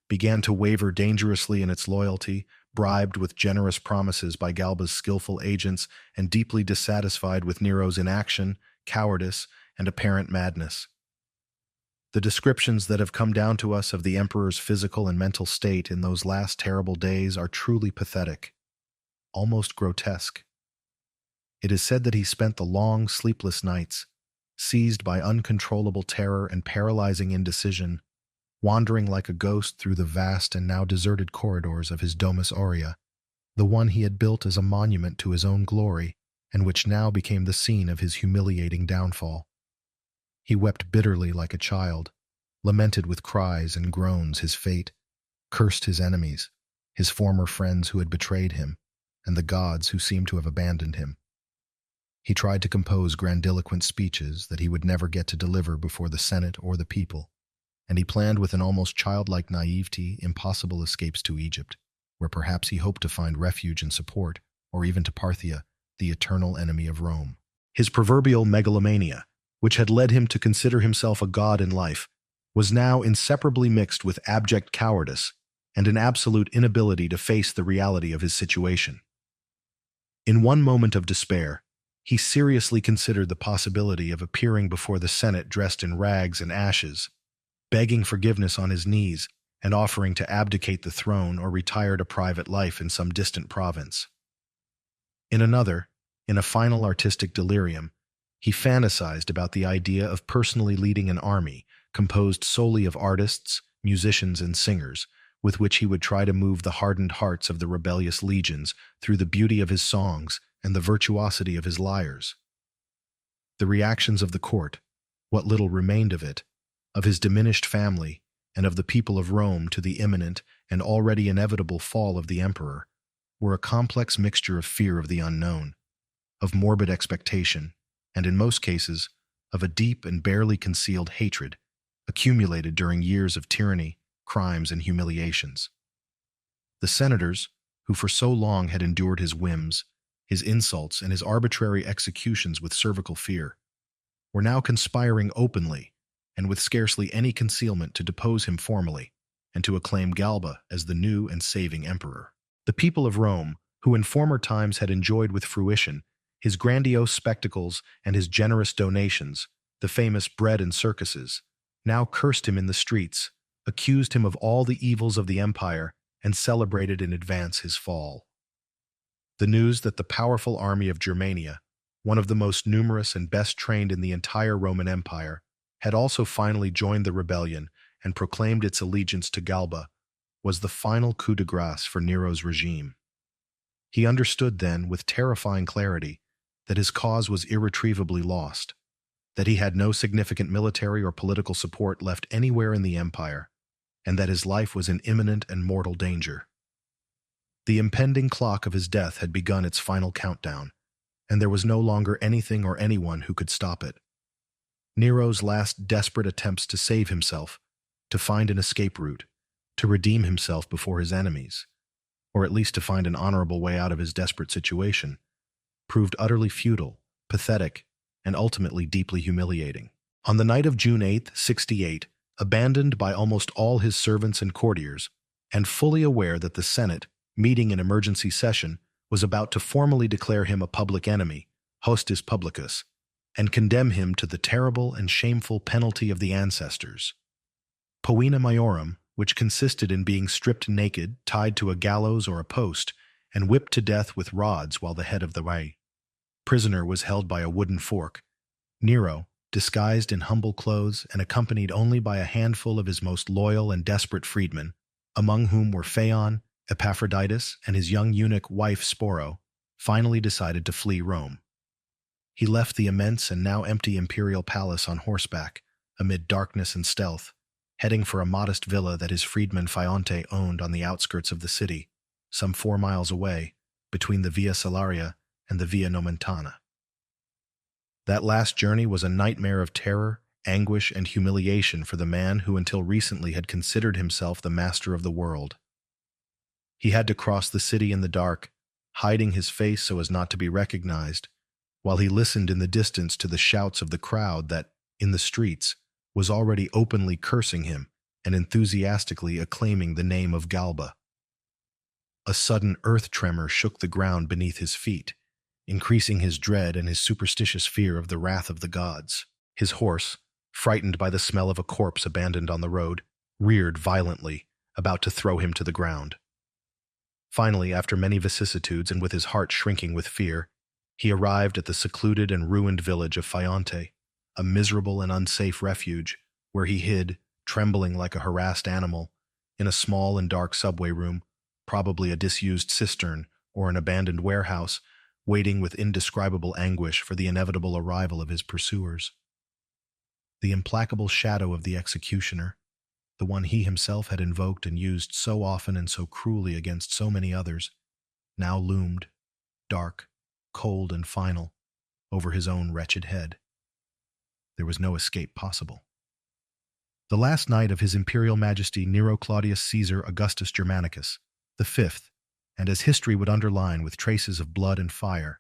Speaker 1: began to waver dangerously in its loyalty, bribed with generous promises by Galba's skillful agents and deeply dissatisfied with Nero's inaction, cowardice, and apparent madness. The descriptions that have come down to us of the emperor's physical and mental state in those last terrible days are truly pathetic, almost grotesque. It is said that he spent the long, sleepless nights, seized by uncontrollable terror and paralyzing indecision, wandering like a ghost through the vast and now deserted corridors of his Domus Aurea, the one he had built as a monument to his own glory, and which now became the scene of his humiliating downfall. He wept bitterly like a child, lamented with cries and groans his fate, cursed his enemies, his former friends who had betrayed him, and the gods who seemed to have abandoned him. He tried to compose grandiloquent speeches that he would never get to deliver before the Senate or the people, and he planned with an almost childlike naivety impossible escapes to Egypt, where perhaps he hoped to find refuge and support, or even to Parthia, the eternal enemy of Rome. His proverbial megalomania, which had led him to consider himself a god in life, was now inseparably mixed with abject cowardice and an absolute inability to face the reality of his situation. In one moment of despair, he seriously considered the possibility of appearing before the Senate dressed in rags and ashes, begging forgiveness on his knees and offering to abdicate the throne or retire to private life in some distant province. In another, in a final artistic delirium, he fantasized about the idea of personally leading an army composed solely of artists, musicians, and singers, with which he would try to move the hardened hearts of the rebellious legions through the beauty of his songs and the virtuosity of his lyres. The reactions of the court, what little remained of it, of his diminished family, and of the people of Rome to the imminent and already inevitable fall of the emperor, were a complex mixture of fear of the unknown, of morbid expectation, and in most cases, of a deep and barely concealed hatred, accumulated during years of tyranny, crimes, and humiliations. The senators, who for so long had endured his whims, his insults, and his arbitrary executions with cervical fear, were now conspiring openly and with scarcely any concealment to depose him formally and to acclaim Galba as the new and saving emperor. The people of Rome, who in former times had enjoyed with fruition his grandiose spectacles and his generous donations, the famous bread and circuses, now cursed him in the streets, accused him of all the evils of the empire, and celebrated in advance his fall. The news that the powerful army of Germania, one of the most numerous and best trained in the entire Roman Empire, had also finally joined the rebellion and proclaimed its allegiance to Galba, was the final coup de grace for Nero's regime. He understood then, with terrifying clarity, that his cause was irretrievably lost, that he had no significant military or political support left anywhere in the empire, and that his life was in imminent and mortal danger. The impending clock of his death had begun its final countdown, and there was no longer anything or anyone who could stop it. Nero's last desperate attempts to save himself, to find an escape route, to redeem himself before his enemies, or at least to find an honorable way out of his desperate situation, proved utterly futile, pathetic, and ultimately deeply humiliating. On the night of June 8, 68, abandoned by almost all his servants and courtiers, and fully aware that the Senate, meeting in emergency session, was about to formally declare him a public enemy, hostis publicus, and condemn him to the terrible and shameful penalty of the ancestors. Poena maiorum, which consisted in being stripped naked, tied to a gallows or a post, and whipped to death with rods while the head of the prisoner was held by a wooden fork. Nero, disguised in humble clothes and accompanied only by a handful of his most loyal and desperate freedmen, among whom were Phaon, Epaphroditus, and his young eunuch wife Sporo, finally decided to flee Rome. He left the immense and now empty imperial palace on horseback, amid darkness and stealth, heading for a modest villa that his freedman Phaonte owned on the outskirts of the city, some 4 miles away, between the Via Salaria and the Via Nomentana. That last journey was a nightmare of terror, anguish, and humiliation for the man who until recently had considered himself the master of the world. He had to cross the city in the dark, hiding his face so as not to be recognized, while he listened in the distance to the shouts of the crowd that, in the streets, was already openly cursing him and enthusiastically acclaiming the name of Galba. A sudden earth tremor shook the ground beneath his feet, increasing his dread and his superstitious fear of the wrath of the gods. His horse, frightened by the smell of a corpse abandoned on the road, reared violently, about to throw him to the ground. Finally, after many vicissitudes and with his heart shrinking with fear, he arrived at the secluded and ruined village of Phaonte, a miserable and unsafe refuge, where he hid, trembling like a harassed animal, in a small and dark subway room, probably a disused cistern or an abandoned warehouse, waiting with indescribable anguish for the inevitable arrival of his pursuers. The implacable shadow of the executioner, the one he himself had invoked and used so often and so cruelly against so many others, now loomed, dark, cold, and final, over his own wretched head. There was no escape possible. The last night of His Imperial Majesty Nero Claudius Caesar Augustus Germanicus, the fifth, and as history would underline with traces of blood and fire,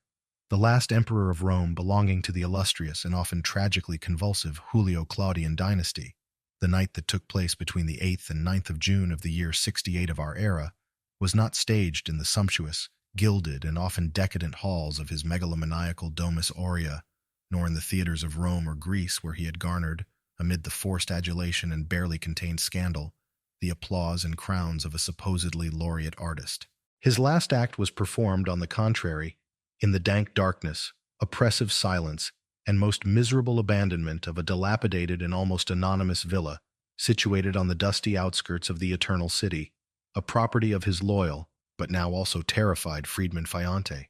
Speaker 1: the last emperor of Rome belonging to the illustrious and often tragically convulsive Julio-Claudian dynasty, the night that took place between the 8th and 9th of June of the year 68 of our era, was not staged in the sumptuous, gilded, and often decadent halls of his megalomaniacal Domus Aurea, nor in the theaters of Rome or Greece where he had garnered, amid the forced adulation and barely contained scandal, the applause and crowns of a supposedly laureate artist. His last act was performed, on the contrary, in the dank darkness, oppressive silence, and most miserable abandonment of a dilapidated and almost anonymous villa situated on the dusty outskirts of the Eternal City, a property of his loyal, but now also terrified freedman Phaonte.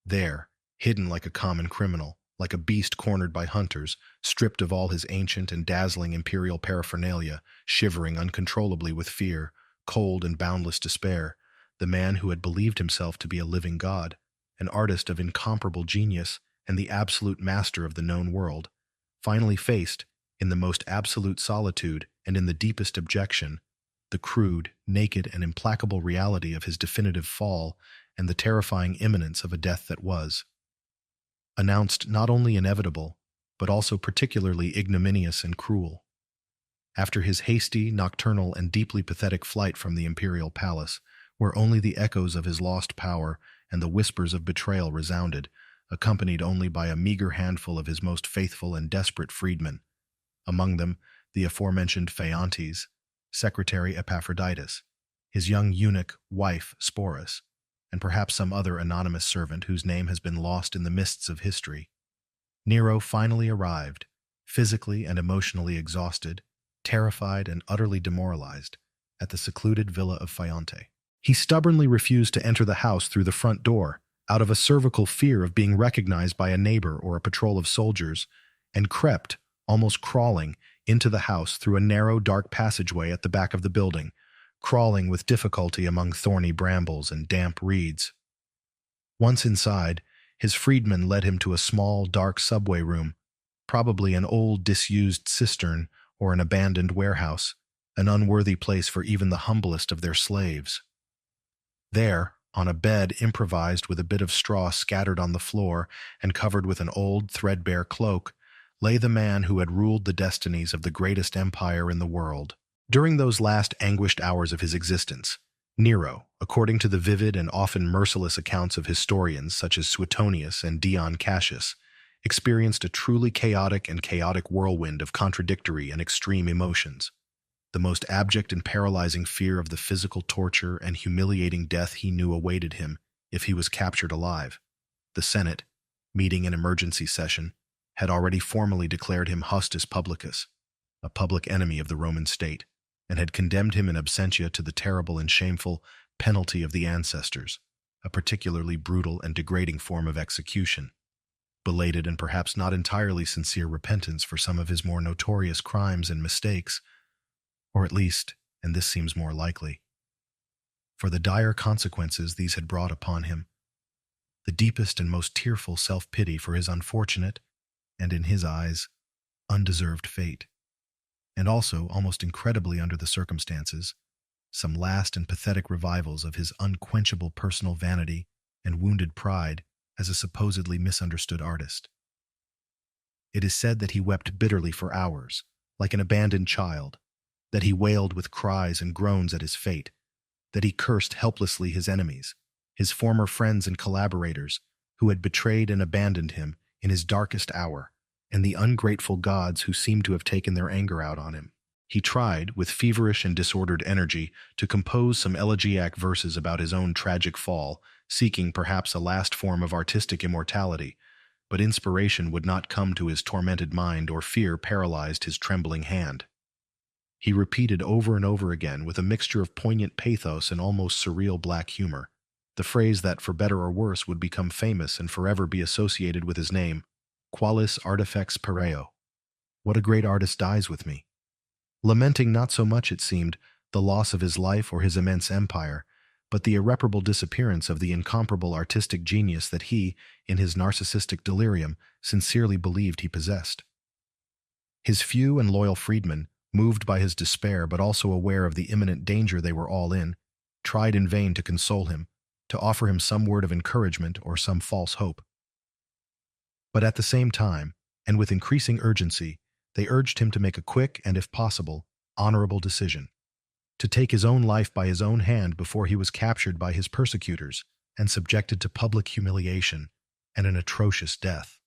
Speaker 1: There, hidden like a common criminal, like a beast cornered by hunters, stripped of all his ancient and dazzling imperial paraphernalia, shivering uncontrollably with fear, cold and boundless despair, the man who had believed himself to be a living god, an artist of incomparable genius, and the absolute master of the known world, finally faced, in the most absolute solitude and in the deepest abjection, the crude, naked, and implacable reality of his definitive fall and the terrifying imminence of a death that was announced not only inevitable, but also particularly ignominious and cruel. After his hasty, nocturnal, and deeply pathetic flight from the imperial palace, where only the echoes of his lost power and the whispers of betrayal resounded, accompanied only by a meager handful of his most faithful and desperate freedmen, among them the aforementioned Phaontes, secretary Epaphroditus, his young eunuch wife Sporus, and perhaps some other anonymous servant whose name has been lost in the mists of history. Nero finally arrived, physically and emotionally exhausted, terrified and utterly demoralized, at the secluded villa of Faiante. He stubbornly refused to enter the house through the front door, out of a cervical fear of being recognized by a neighbor or a patrol of soldiers, and crept, almost crawling, into the house through a narrow, dark passageway at the back of the building, crawling with difficulty among thorny brambles and damp reeds. Once inside, his freedman led him to a small, dark subway room, probably an old, disused cistern or an abandoned warehouse, an unworthy place for even the humblest of their slaves. There, on a bed improvised with a bit of straw scattered on the floor and covered with an old, threadbare cloak, lay the man who had ruled the destinies of the greatest empire in the world. During those last anguished hours of his existence, Nero, according to the vivid and often merciless accounts of historians such as Suetonius and Dion Cassius, experienced a truly chaotic whirlwind of contradictory and extreme emotions. The most abject and paralyzing fear of the physical torture and humiliating death he knew awaited him if he was captured alive. The Senate, meeting in emergency session, had already formally declared him hostis publicus, a public enemy of the Roman state, and had condemned him in absentia to the terrible and shameful penalty of the ancestors, a particularly brutal and degrading form of execution, belated and perhaps not entirely sincere repentance for some of his more notorious crimes and mistakes, or at least, and this seems more likely, for the dire consequences these had brought upon him, the deepest and most tearful self-pity for his unfortunate, and in his eyes, undeserved fate, and also, almost incredibly under the circumstances, some last and pathetic revivals of his unquenchable personal vanity and wounded pride as a supposedly misunderstood artist. It is said that he wept bitterly for hours, like an abandoned child, that he wailed with cries and groans at his fate, that he cursed helplessly his enemies, his former friends and collaborators, who had betrayed and abandoned him in his darkest hour, and the ungrateful gods who seemed to have taken their anger out on him. He tried, with feverish and disordered energy, to compose some elegiac verses about his own tragic fall, seeking perhaps a last form of artistic immortality, but inspiration would not come to his tormented mind, or fear paralyzed his trembling hand. He repeated over and over again, with a mixture of poignant pathos and almost surreal black humor, the phrase that, for better or worse, would become famous and forever be associated with his name: Qualis artifex pareo. What a great artist dies with me. Lamenting not so much, it seemed, the loss of his life or his immense empire, but the irreparable disappearance of the incomparable artistic genius that he, in his narcissistic delirium, sincerely believed he possessed. His few and loyal freedmen, moved by his despair but also aware of the imminent danger they were all in, tried in vain to console him, to offer him some word of encouragement or some false hope. But at the same time, and with increasing urgency, they urged him to make a quick and, if possible, honorable decision, to take his own life by his own hand before he was captured by his persecutors and subjected to public humiliation and an atrocious death.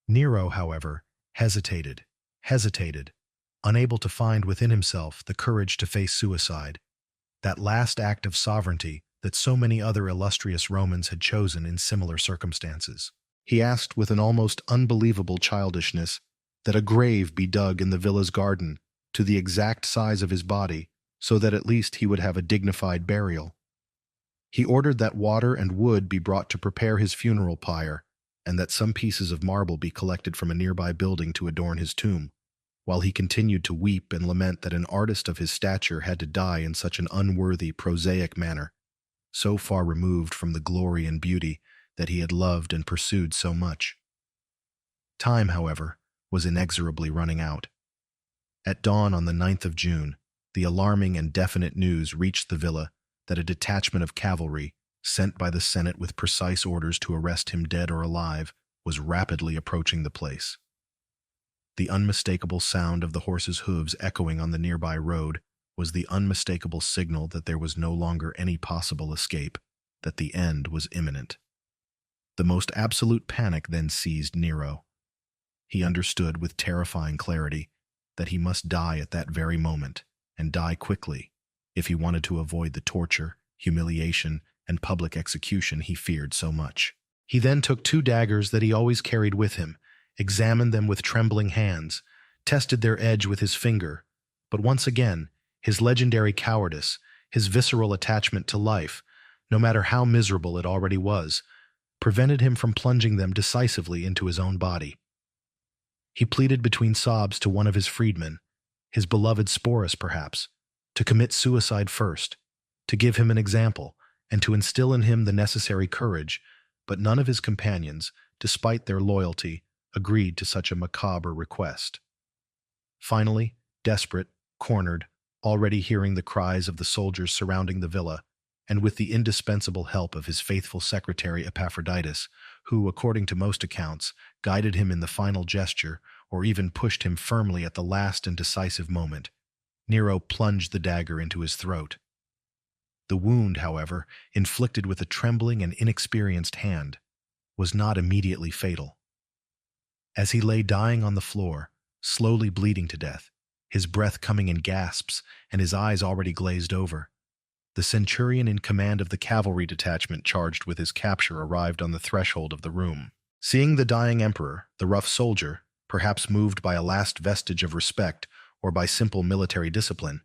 Speaker 1: Nero, however, hesitated, unable to find within himself the courage to face suicide, that last act of sovereignty that so many other illustrious Romans had chosen in similar circumstances. He asked with an almost unbelievable childishness that a grave be dug in the villa's garden to the exact size of his body, so that at least he would have a dignified burial. He ordered that water and wood be brought to prepare his funeral pyre, and that some pieces of marble be collected from a nearby building to adorn his tomb, while he continued to weep and lament that an artist of his stature had to die in such an unworthy, prosaic manner, so far removed from the glory and beauty that he had loved and pursued so much. Time, however, was inexorably running out. At dawn on the 9th of June, the alarming and definite news reached the villa that a detachment of cavalry, sent by the Senate with precise orders to arrest him dead or alive, was rapidly approaching the place. The unmistakable sound of the horses' hooves echoing on the nearby road was the unmistakable signal that there was no longer any possible escape, that the end was imminent. The most absolute panic then seized Nero. He understood with terrifying clarity that he must die at that very moment, and die quickly, if he wanted to avoid the torture, humiliation, and public execution he feared so much. He then took 2 daggers that he always carried with him, examined them with trembling hands, tested their edge with his finger, but once again, his legendary cowardice, his visceral attachment to life, no matter how miserable it already was, prevented him from plunging them decisively into his own body. He pleaded between sobs to one of his freedmen, his beloved Sporus perhaps, to commit suicide first, to give him an example, and to instill in him the necessary courage, but none of his companions, despite their loyalty, agreed to such a macabre request. Finally, desperate, cornered, already hearing the cries of the soldiers surrounding the villa, and with the indispensable help of his faithful secretary Epaphroditus, who, according to most accounts, guided him in the final gesture, or even pushed him firmly at the last and decisive moment, Nero plunged the dagger into his throat. The wound, however, inflicted with a trembling and inexperienced hand, was not immediately fatal. As he lay dying on the floor, slowly bleeding to death, his breath coming in gasps and his eyes already glazed over, the centurion in command of the cavalry detachment charged with his capture arrived on the threshold of the room. Seeing the dying emperor, the rough soldier, perhaps moved by a last vestige of respect or by simple military discipline,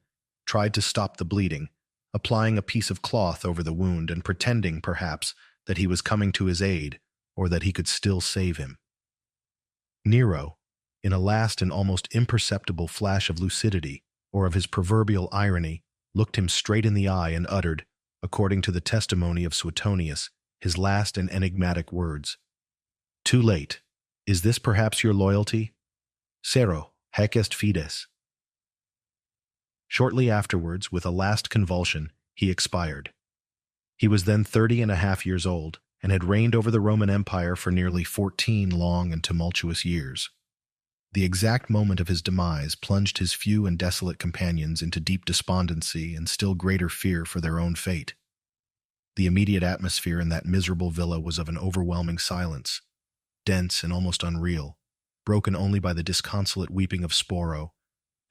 Speaker 1: tried to stop the bleeding, applying a piece of cloth over the wound and pretending, perhaps, that he was coming to his aid or that he could still save him. Nero, in a last and almost imperceptible flash of lucidity or of his proverbial irony, looked him straight in the eye and uttered, according to the testimony of Suetonius, his last and enigmatic words. "Too late. Is this perhaps your loyalty? Sero, haec est fides." Shortly afterwards, with a last convulsion, he expired. He was then 30.5 years old, and had reigned over the Roman Empire for nearly 14 long and tumultuous years. The exact moment of his demise plunged his few and desolate companions into deep despondency and still greater fear for their own fate. The immediate atmosphere in that miserable villa was of an overwhelming silence, dense and almost unreal, broken only by the disconsolate weeping of Sporo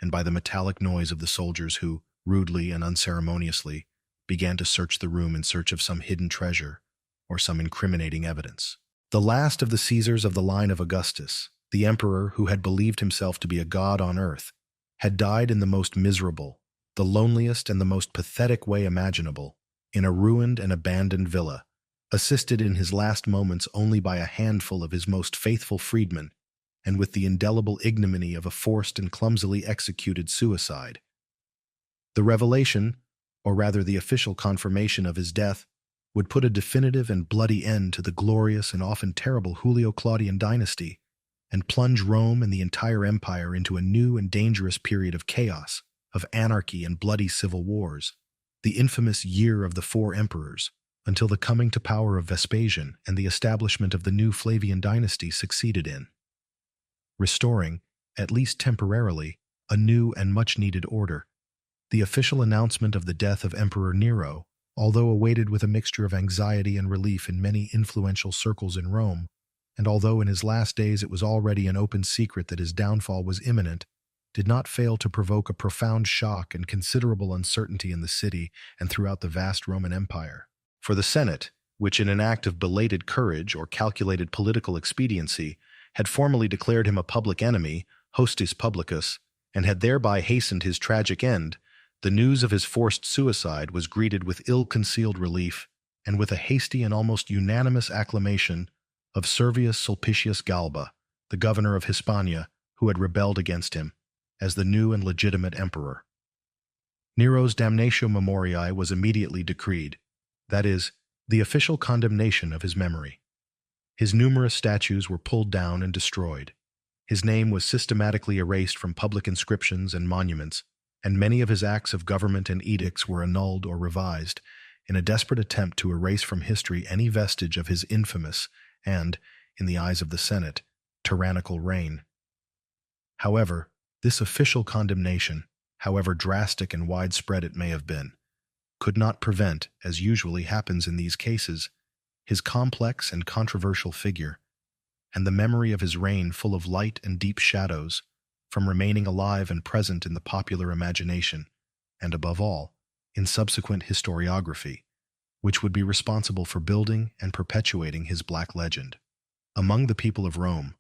Speaker 1: and by the metallic noise of the soldiers who, rudely and unceremoniously, began to search the room in search of some hidden treasure or some incriminating evidence. The last of the Caesars of the line of Augustus, the emperor who had believed himself to be a god on earth, had died in the most miserable, the loneliest and the most pathetic way imaginable, in a ruined and abandoned villa, assisted in his last moments only by a handful of his most faithful freedmen, and with the indelible ignominy of a forced and clumsily executed suicide. The revelation, or rather the official confirmation of his death, would put a definitive and bloody end to the glorious and often terrible Julio-Claudian dynasty, and plunge Rome and the entire empire into a new and dangerous period of chaos, of anarchy and bloody civil wars, the infamous Year of the Four Emperors, until the coming to power of Vespasian and the establishment of the new Flavian dynasty succeeded in, restoring, at least temporarily, a new and much-needed order. The official announcement of the death of Emperor Nero, although awaited with a mixture of anxiety and relief in many influential circles in Rome, and although in his last days it was already an open secret that his downfall was imminent, did not fail to provoke a profound shock and considerable uncertainty in the city and throughout the vast Roman Empire. For the Senate, which in an act of belated courage or calculated political expediency had formally declared him a public enemy, hostis publicus, and had thereby hastened his tragic end, the news of his forced suicide was greeted with ill-concealed relief and with a hasty and almost unanimous acclamation of Servius Sulpicius Galba, the governor of Hispania, who had rebelled against him, as the new and legitimate emperor. Nero's damnatio memoriae was immediately decreed, that is, the official condemnation of his memory. His numerous statues were pulled down and destroyed. His name was systematically erased from public inscriptions and monuments, and many of his acts of government and edicts were annulled or revised, in a desperate attempt to erase from history any vestige of his infamous and, in the eyes of the Senate, tyrannical reign. However, this official condemnation, however drastic and widespread it may have been, could not prevent, as usually happens in these cases, his complex and controversial figure, and the memory of his reign full of light and deep shadows, from remaining alive and present in the popular imagination, and above all, in subsequent historiography, which would be responsible for building and perpetuating his black legend. Among the people of Rome,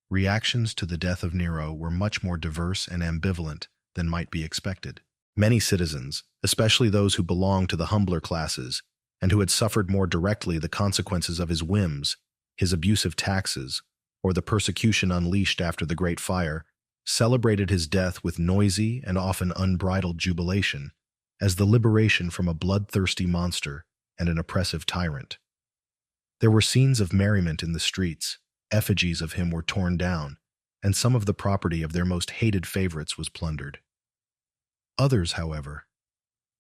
Speaker 1: reactions to the death of Nero were much more diverse and ambivalent than might be expected. Many citizens, especially those who belonged to the humbler classes and who had suffered more directly the consequences of his whims, his abusive taxes, or the persecution unleashed after the Great Fire, celebrated his death with noisy and often unbridled jubilation as the liberation from a bloodthirsty monster and an oppressive tyrant. There were scenes of merriment in the streets, effigies of him were torn down, and some of the property of their most hated favorites was plundered. Others, however,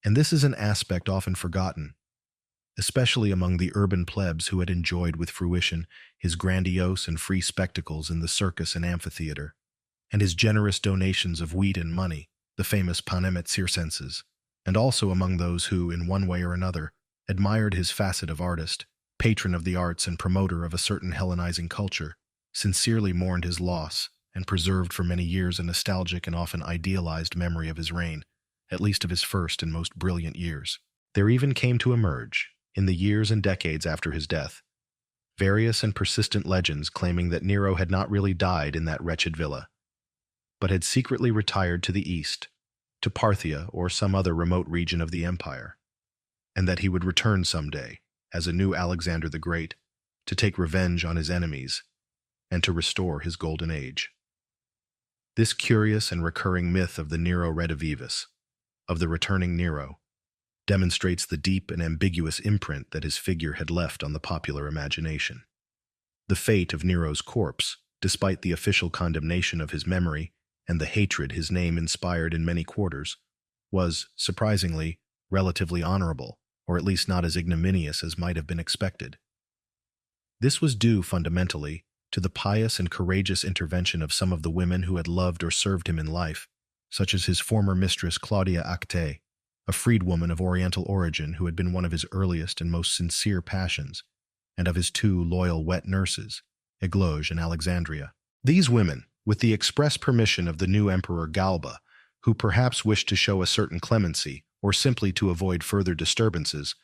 Speaker 1: and this is an aspect often forgotten, especially among the urban plebs who had enjoyed with fruition his grandiose and free spectacles in the circus and amphitheater, and his generous donations of wheat and money, the famous panem et circenses, and also among those who, in one way or another, admired his facet of artist, patron of the arts and promoter of a certain Hellenizing culture, sincerely mourned his loss, and preserved for many years a nostalgic and often idealized memory of his reign, at least of his first and most brilliant years. There even came to emerge, in the years and decades after his death, various and persistent legends claiming that Nero had not really died in that wretched villa, but had secretly retired to the east, to Parthia or some other remote region of the empire, and that he would return someday, as a new Alexander the Great, to take revenge on his enemies and to restore his golden age. This curious and recurring myth of the Nero redivivus, of the returning Nero, demonstrates the deep and ambiguous imprint that his figure had left on the popular imagination. The fate of Nero's corpse, despite the official condemnation of his memory and the hatred his name inspired in many quarters, was, surprisingly, relatively honorable, or at least not as ignominious as might have been expected. This was due, fundamentally, to the pious and courageous intervention of some of the women who had loved or served him in life, such as his former mistress Claudia Acte, a freedwoman of Oriental origin who had been one of his earliest and most sincere passions, and of his two loyal wet nurses, Egloge and Alexandria. These women, with the express permission of the new emperor Galba, who perhaps wished to show a certain clemency, or simply to avoid further disturbances,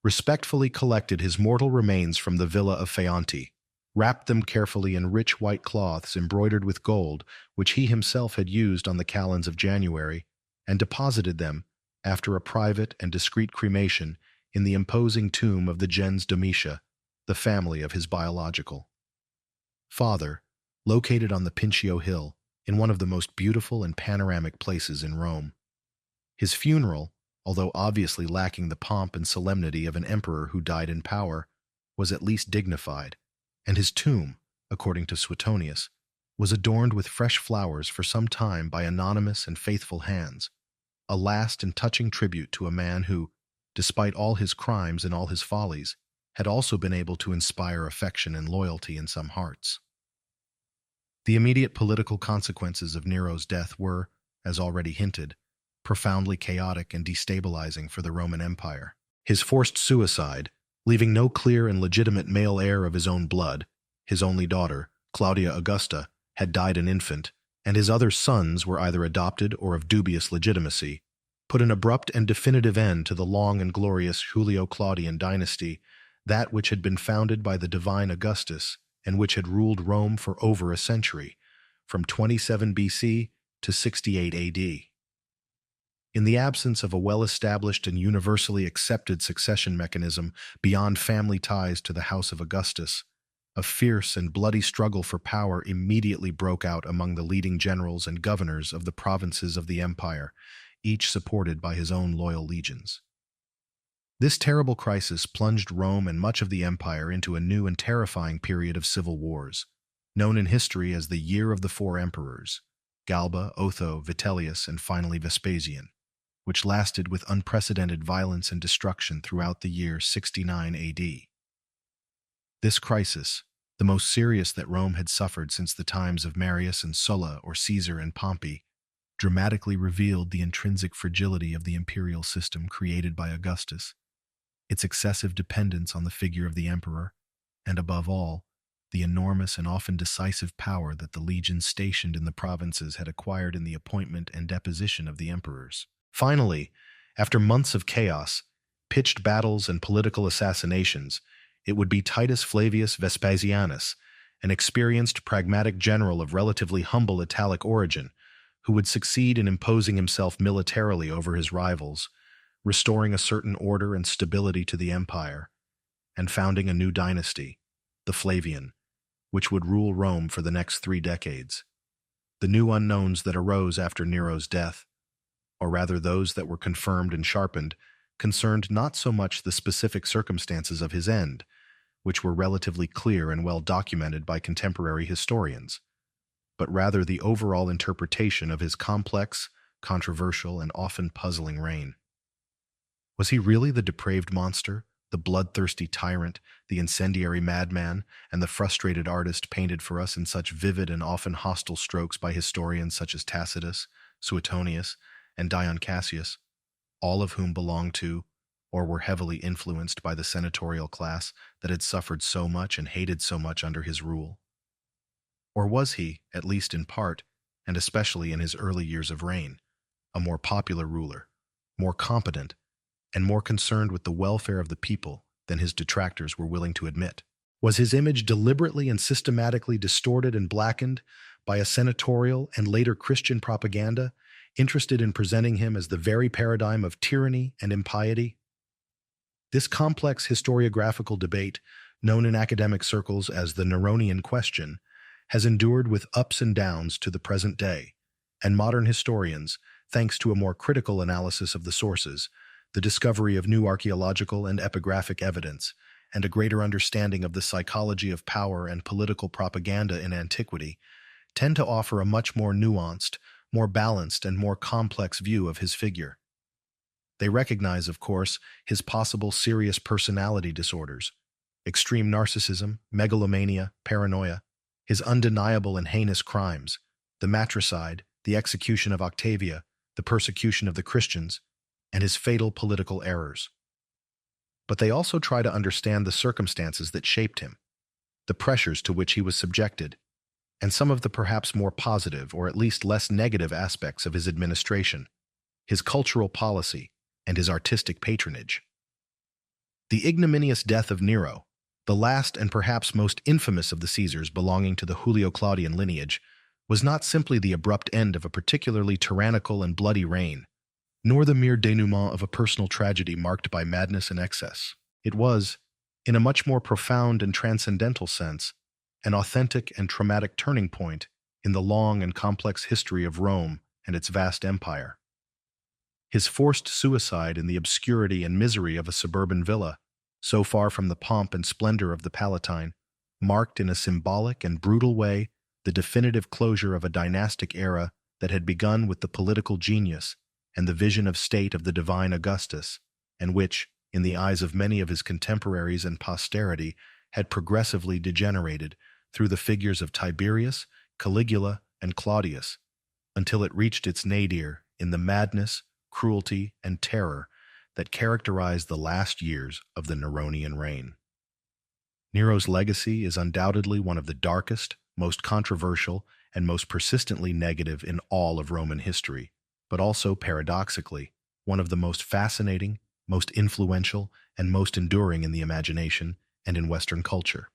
Speaker 1: respectfully collected his mortal remains from the villa of Feonti, wrapped them carefully in rich white cloths embroidered with gold, which he himself had used on the calends of January, and deposited them, after a private and discreet cremation, in the imposing tomb of the gens Domitia, the family of his biological father, located on the Pincio Hill, in one of the most beautiful and panoramic places in Rome. His funeral, although obviously lacking the pomp and solemnity of an emperor who died in power, was at least dignified, and his tomb, according to Suetonius, was adorned with fresh flowers for some time by anonymous and faithful hands, a last and touching tribute to a man who, despite all his crimes and all his follies, had also been able to inspire affection and loyalty in some hearts. The immediate political consequences of Nero's death were, as already hinted, profoundly chaotic and destabilizing for the Roman Empire. His forced suicide, leaving no clear and legitimate male heir of his own blood, his only daughter, Claudia Augusta, had died an infant, and his other sons were either adopted or of dubious legitimacy, put an abrupt and definitive end to the long and glorious Julio-Claudian dynasty, that which had been founded by the divine Augustus and which had ruled Rome for over a century, from 27 BC to 68 AD. In the absence of a well-established and universally accepted succession mechanism beyond family ties to the House of Augustus, a fierce and bloody struggle for power immediately broke out among the leading generals and governors of the provinces of the empire, each supported by his own loyal legions. This terrible crisis plunged Rome and much of the empire into a new and terrifying period of civil wars, known in history as the Year of the Four Emperors, Galba, Otho, Vitellius, and finally Vespasian, which lasted with unprecedented violence and destruction throughout the year 69 AD. This crisis, the most serious that Rome had suffered since the times of Marius and Sulla or Caesar and Pompey, dramatically revealed the intrinsic fragility of the imperial system created by Augustus, its excessive dependence on the figure of the emperor, and above all, the enormous and often decisive power that the legions stationed in the provinces had acquired in the appointment and deposition of the emperors. Finally, after months of chaos, pitched battles and political assassinations, it would be Titus Flavius Vespasianus, an experienced pragmatic general of relatively humble Italic origin, who would succeed in imposing himself militarily over his rivals, restoring a certain order and stability to the empire, and founding a new dynasty, the Flavian, which would rule Rome for the next 3 decades. The new unknowns that arose after Nero's death, or rather those that were confirmed and sharpened, concerned not so much the specific circumstances of his end, which were relatively clear and well documented by contemporary historians, but rather the overall interpretation of his complex, controversial, and often puzzling reign. Was he really the depraved monster, the bloodthirsty tyrant, the incendiary madman, and the frustrated artist painted for us in such vivid and often hostile strokes by historians such as Tacitus, Suetonius, and Dion Cassius, all of whom belonged to, or were heavily influenced by the senatorial class that had suffered so much and hated so much under his rule? Or was he, at least in part, and especially in his early years of reign, a more popular ruler, more competent, and more concerned with the welfare of the people than his detractors were willing to admit? Was his image deliberately and systematically distorted and blackened by a senatorial and later Christian propaganda interested in presenting him as the very paradigm of tyranny and impiety? This complex historiographical debate, known in academic circles as the Neronian question, has endured with ups and downs to the present day, and modern historians, thanks to a more critical analysis of the sources, the discovery of new archaeological and epigraphic evidence, and a greater understanding of the psychology of power and political propaganda in antiquity, tend to offer a much more nuanced, more balanced, and more complex view of his figure. They recognize, of course, his possible serious personality disorders, extreme narcissism, megalomania, paranoia, his undeniable and heinous crimes, the matricide, the execution of Octavia, the persecution of the Christians, and his fatal political errors. But they also try to understand the circumstances that shaped him, the pressures to which he was subjected, and some of the perhaps more positive or at least less negative aspects of his administration, his cultural policy, and his artistic patronage. The ignominious death of Nero, the last and perhaps most infamous of the Caesars belonging to the Julio-Claudian lineage, was not simply the abrupt end of a particularly tyrannical and bloody reign, nor the mere denouement of a personal tragedy marked by madness and excess. It was, in a much more profound and transcendental sense, an authentic and traumatic turning point in the long and complex history of Rome and its vast empire. His forced suicide in the obscurity and misery of a suburban villa, so far from the pomp and splendor of the Palatine, marked in a symbolic and brutal way the definitive closure of a dynastic era that had begun with the political genius and the vision of state of the divine Augustus, and which, in the eyes of many of his contemporaries and posterity, had progressively degenerated through the figures of Tiberius, Caligula, and Claudius, until it reached its nadir in the madness, cruelty, and terror that characterized the last years of the Neronian reign. Nero's legacy is undoubtedly one of the darkest, most controversial, and most persistently negative in all of Roman history, but also, paradoxically, one of the most fascinating, most influential, and most enduring in the imagination and in Western culture.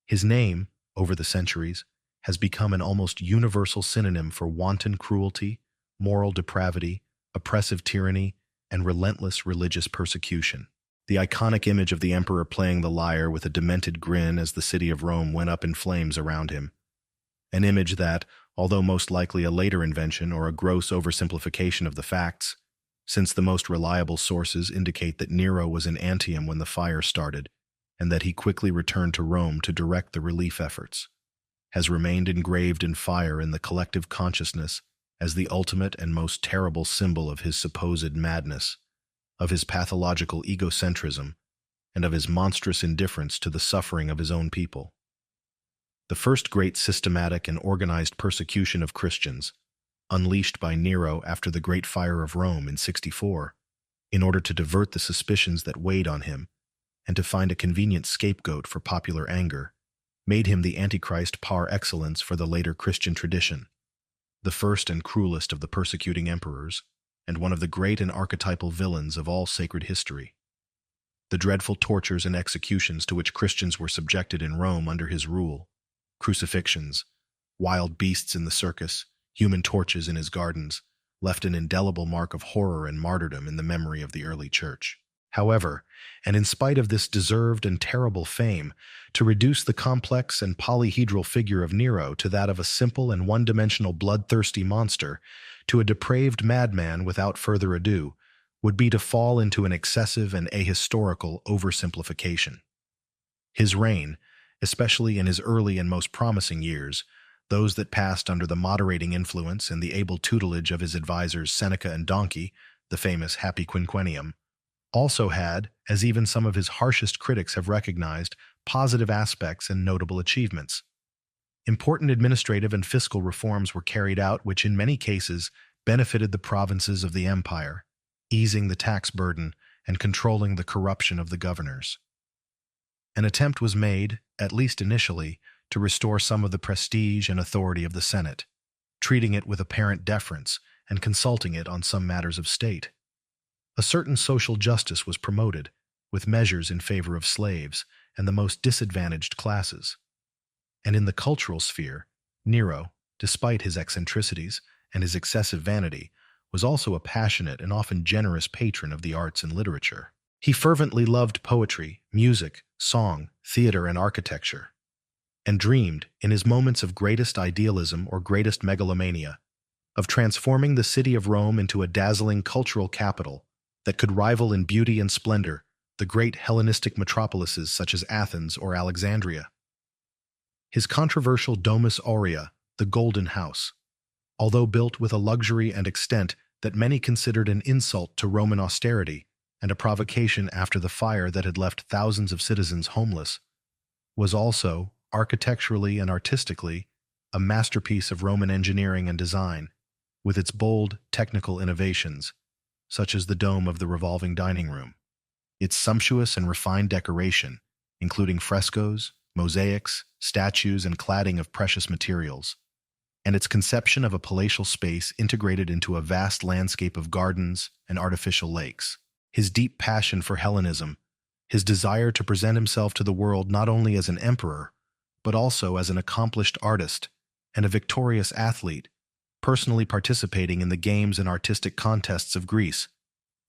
Speaker 1: His name, over the centuries, has become an almost universal synonym for wanton cruelty, moral depravity, oppressive tyranny, and relentless religious persecution. The iconic image of the emperor playing the lyre with a demented grin as the city of Rome went up in flames around him. An image that, although most likely a later invention or a gross oversimplification of the facts, since the most reliable sources indicate that Nero was in Antium when the fire started, and that he quickly returned to Rome to direct the relief efforts, has remained engraved in fire in the collective consciousness as the ultimate and most terrible symbol of his supposed madness, of his pathological egocentrism, and of his monstrous indifference to the suffering of his own people. The first great systematic and organized persecution of Christians, unleashed by Nero after the Great Fire of Rome in 64, in order to divert the suspicions that weighed on him and to find a convenient scapegoat for popular anger, made him the Antichrist par excellence for the later Christian tradition, the first and cruelest of the persecuting emperors, and one of the great and archetypal villains of all sacred history. the dreadful tortures and executions to which Christians were subjected in Rome under his rule, crucifixions, wild beasts in the circus, human torches in his gardens, left an indelible mark of horror and martyrdom in the memory of the early church. However, and in spite of this deserved and terrible fame, to reduce the complex and polyhedral figure of Nero to that of a simple and one-dimensional bloodthirsty monster, to a depraved madman without further ado, would be to fall into an excessive and ahistorical oversimplification. His reign, especially in his early and most promising years, those that passed under the moderating influence and the able tutelage of his advisors Seneca and Donkey, the famous Happy Quinquennium, also had, as even some of his harshest critics have recognized, positive aspects and notable achievements. Important administrative and fiscal reforms were carried out which in many cases benefited the provinces of the empire, easing the tax burden and controlling the corruption of the governors. An attempt was made, at least initially, to restore some of the prestige and authority of the Senate, treating it with apparent deference and consulting it on some matters of state. A certain social justice was promoted, with measures in favor of slaves and the most disadvantaged classes. And in the cultural sphere, Nero, despite his eccentricities and his excessive vanity, was also a passionate and often generous patron of the arts and literature. He fervently loved poetry, music, song, theater, and architecture, and dreamed, in his moments of greatest idealism or greatest megalomania, of transforming the city of Rome into a dazzling cultural capital that could rival in beauty and splendor the great Hellenistic metropolises such as Athens or Alexandria. His controversial Domus Aurea, the Golden House, although built with a luxury and extent that many considered an insult to Roman austerity and a provocation after the fire that had left thousands of citizens homeless, was also, architecturally and artistically, a masterpiece of Roman engineering and design, with its bold, technical innovations, such as the dome of the revolving dining room, its sumptuous and refined decoration, including frescoes, mosaics, statues, and cladding of precious materials, and its conception of a palatial space integrated into a vast landscape of gardens and artificial lakes. His deep passion for Hellenism, his desire to present himself to the world not only as an emperor, but also as an accomplished artist and a victorious athlete, personally participating in the games and artistic contests of Greece,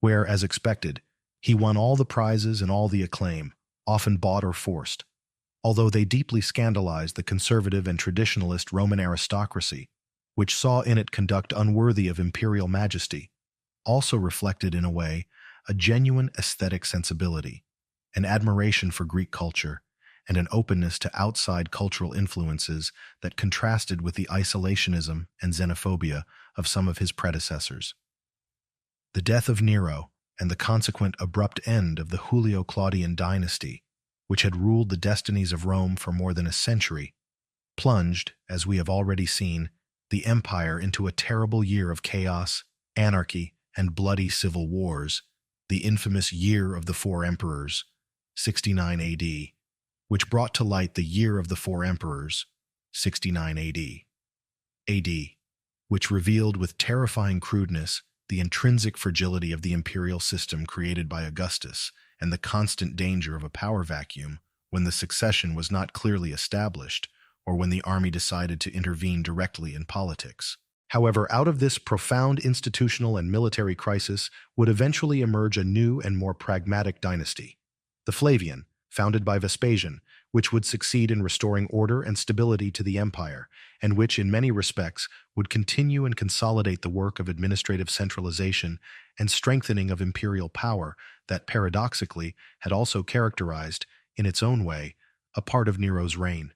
Speaker 1: where, as expected, he won all the prizes and all the acclaim, often bought or forced, although they deeply scandalized the conservative and traditionalist Roman aristocracy, which saw in it conduct unworthy of imperial majesty, also reflected in a way a genuine aesthetic sensibility, an admiration for Greek culture, and an openness to outside cultural influences that contrasted with the isolationism and xenophobia of some of his predecessors. The death of Nero and the consequent abrupt end of the Julio-Claudian dynasty, which had ruled the destinies of Rome for more than a century, plunged, as we have already seen, the empire into a terrible year of chaos, anarchy, and bloody civil wars, the infamous Year of the Four Emperors, 69 AD, which brought to light the Year of the Four Emperors, 69 AD, which revealed with terrifying crudeness the intrinsic fragility of the imperial system created by Augustus and the constant danger of a power vacuum when the succession was not clearly established or when the army decided to intervene directly in politics. However, out of this profound institutional and military crisis would eventually emerge a new and more pragmatic dynasty, the Flavian, founded by Vespasian, which would succeed in restoring order and stability to the empire, and which, in many respects, would continue and consolidate the work of administrative centralization and strengthening of imperial power that, paradoxically, had also characterized, in its own way, a part of Nero's reign.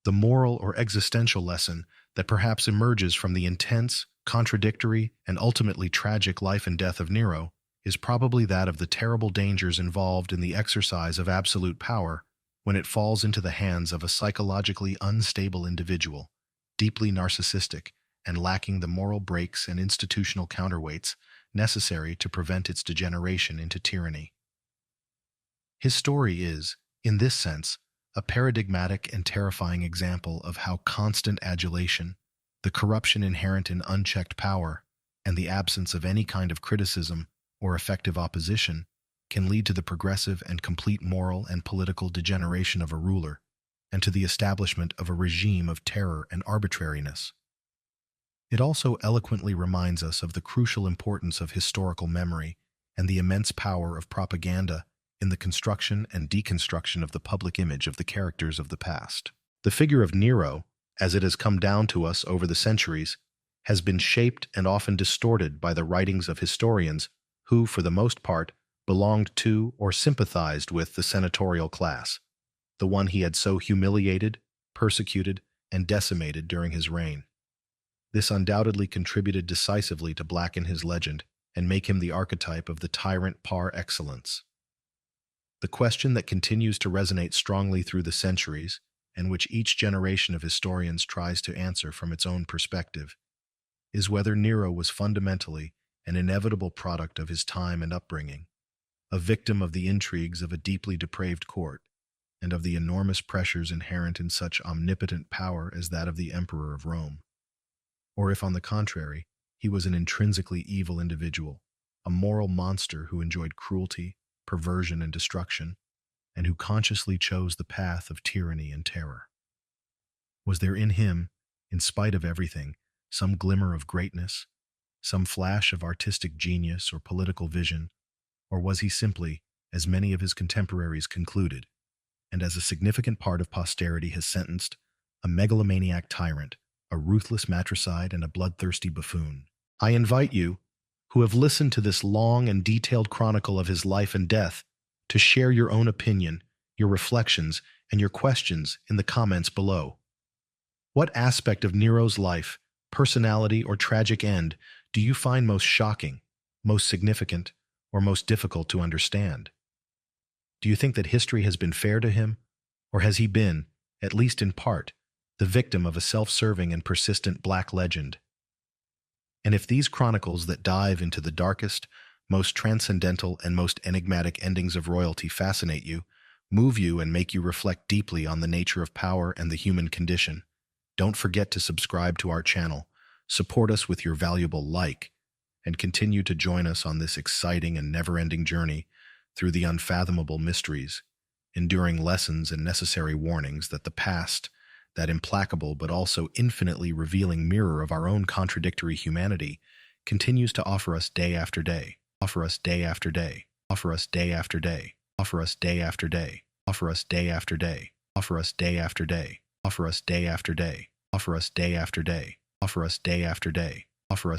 Speaker 1: The moral or existential lesson that perhaps emerges from the intense, contradictory, and ultimately tragic life and death of Nero is probably that of the terrible dangers involved in the exercise of absolute power when it falls into the hands of a psychologically unstable individual, deeply narcissistic, and lacking the moral brakes and institutional counterweights necessary to prevent its degeneration into tyranny. His story is, in this sense, a paradigmatic and terrifying example of how constant adulation, the corruption inherent in unchecked power, and the absence of any kind of criticism or effective opposition can lead to the progressive and complete moral and political degeneration of a ruler, and to the establishment of a regime of terror and arbitrariness. It also eloquently reminds us of the crucial importance of historical memory and the immense power of propaganda in the construction and deconstruction of the public image of the characters of the past. The figure of Nero, as it has come down to us over the centuries, has been shaped and often distorted by the writings of historians who, for the most part, belonged to or sympathized with the senatorial class, the one he had so humiliated, persecuted, and decimated during his reign. This undoubtedly contributed decisively to blacken his legend and make him the archetype of the tyrant par excellence. The question that continues to resonate strongly through the centuries, and which each generation of historians tries to answer from its own perspective, is whether Nero was fundamentally an inevitable product of his time and upbringing, a victim of the intrigues of a deeply depraved court, and of the enormous pressures inherent in such omnipotent power as that of the Emperor of Rome. Or if, on the contrary, he was an intrinsically evil individual, a moral monster who enjoyed cruelty, perversion, and destruction, and who consciously chose the path of tyranny and terror. Was there in him, in spite of everything, some glimmer of greatness, some flash of artistic genius or political vision, or was he simply, as many of his contemporaries concluded, and as a significant part of posterity has sentenced, a megalomaniac tyrant, a ruthless matricide, and a bloodthirsty buffoon? I invite you, who have listened to this long and detailed chronicle of his life and death, to share your own opinion, your reflections, and your questions in the comments below. What aspect of Nero's life, personality, or tragic end do you find most shocking, most significant, or most difficult to understand? Do you think that history has been fair to him, or has he been, at least in part, the victim of a self-serving and persistent black legend? And if these chronicles that dive into the darkest, most transcendental, and most enigmatic endings of royalty fascinate you, move you, and make you reflect deeply on the nature of power and the human condition, don't forget to subscribe to our channel, support us with your valuable like, and continue to join us on this exciting and never-ending journey through the unfathomable mysteries, enduring lessons and necessary warnings that the past, that implacable but also infinitely revealing mirror of our own contradictory humanity, continues to offer us day after day, offer us day after day, offer us day after day, offer us day after day, offer us day after day, offer us day after day, offer us day after day, offer us day after day, offer us day after day, offer us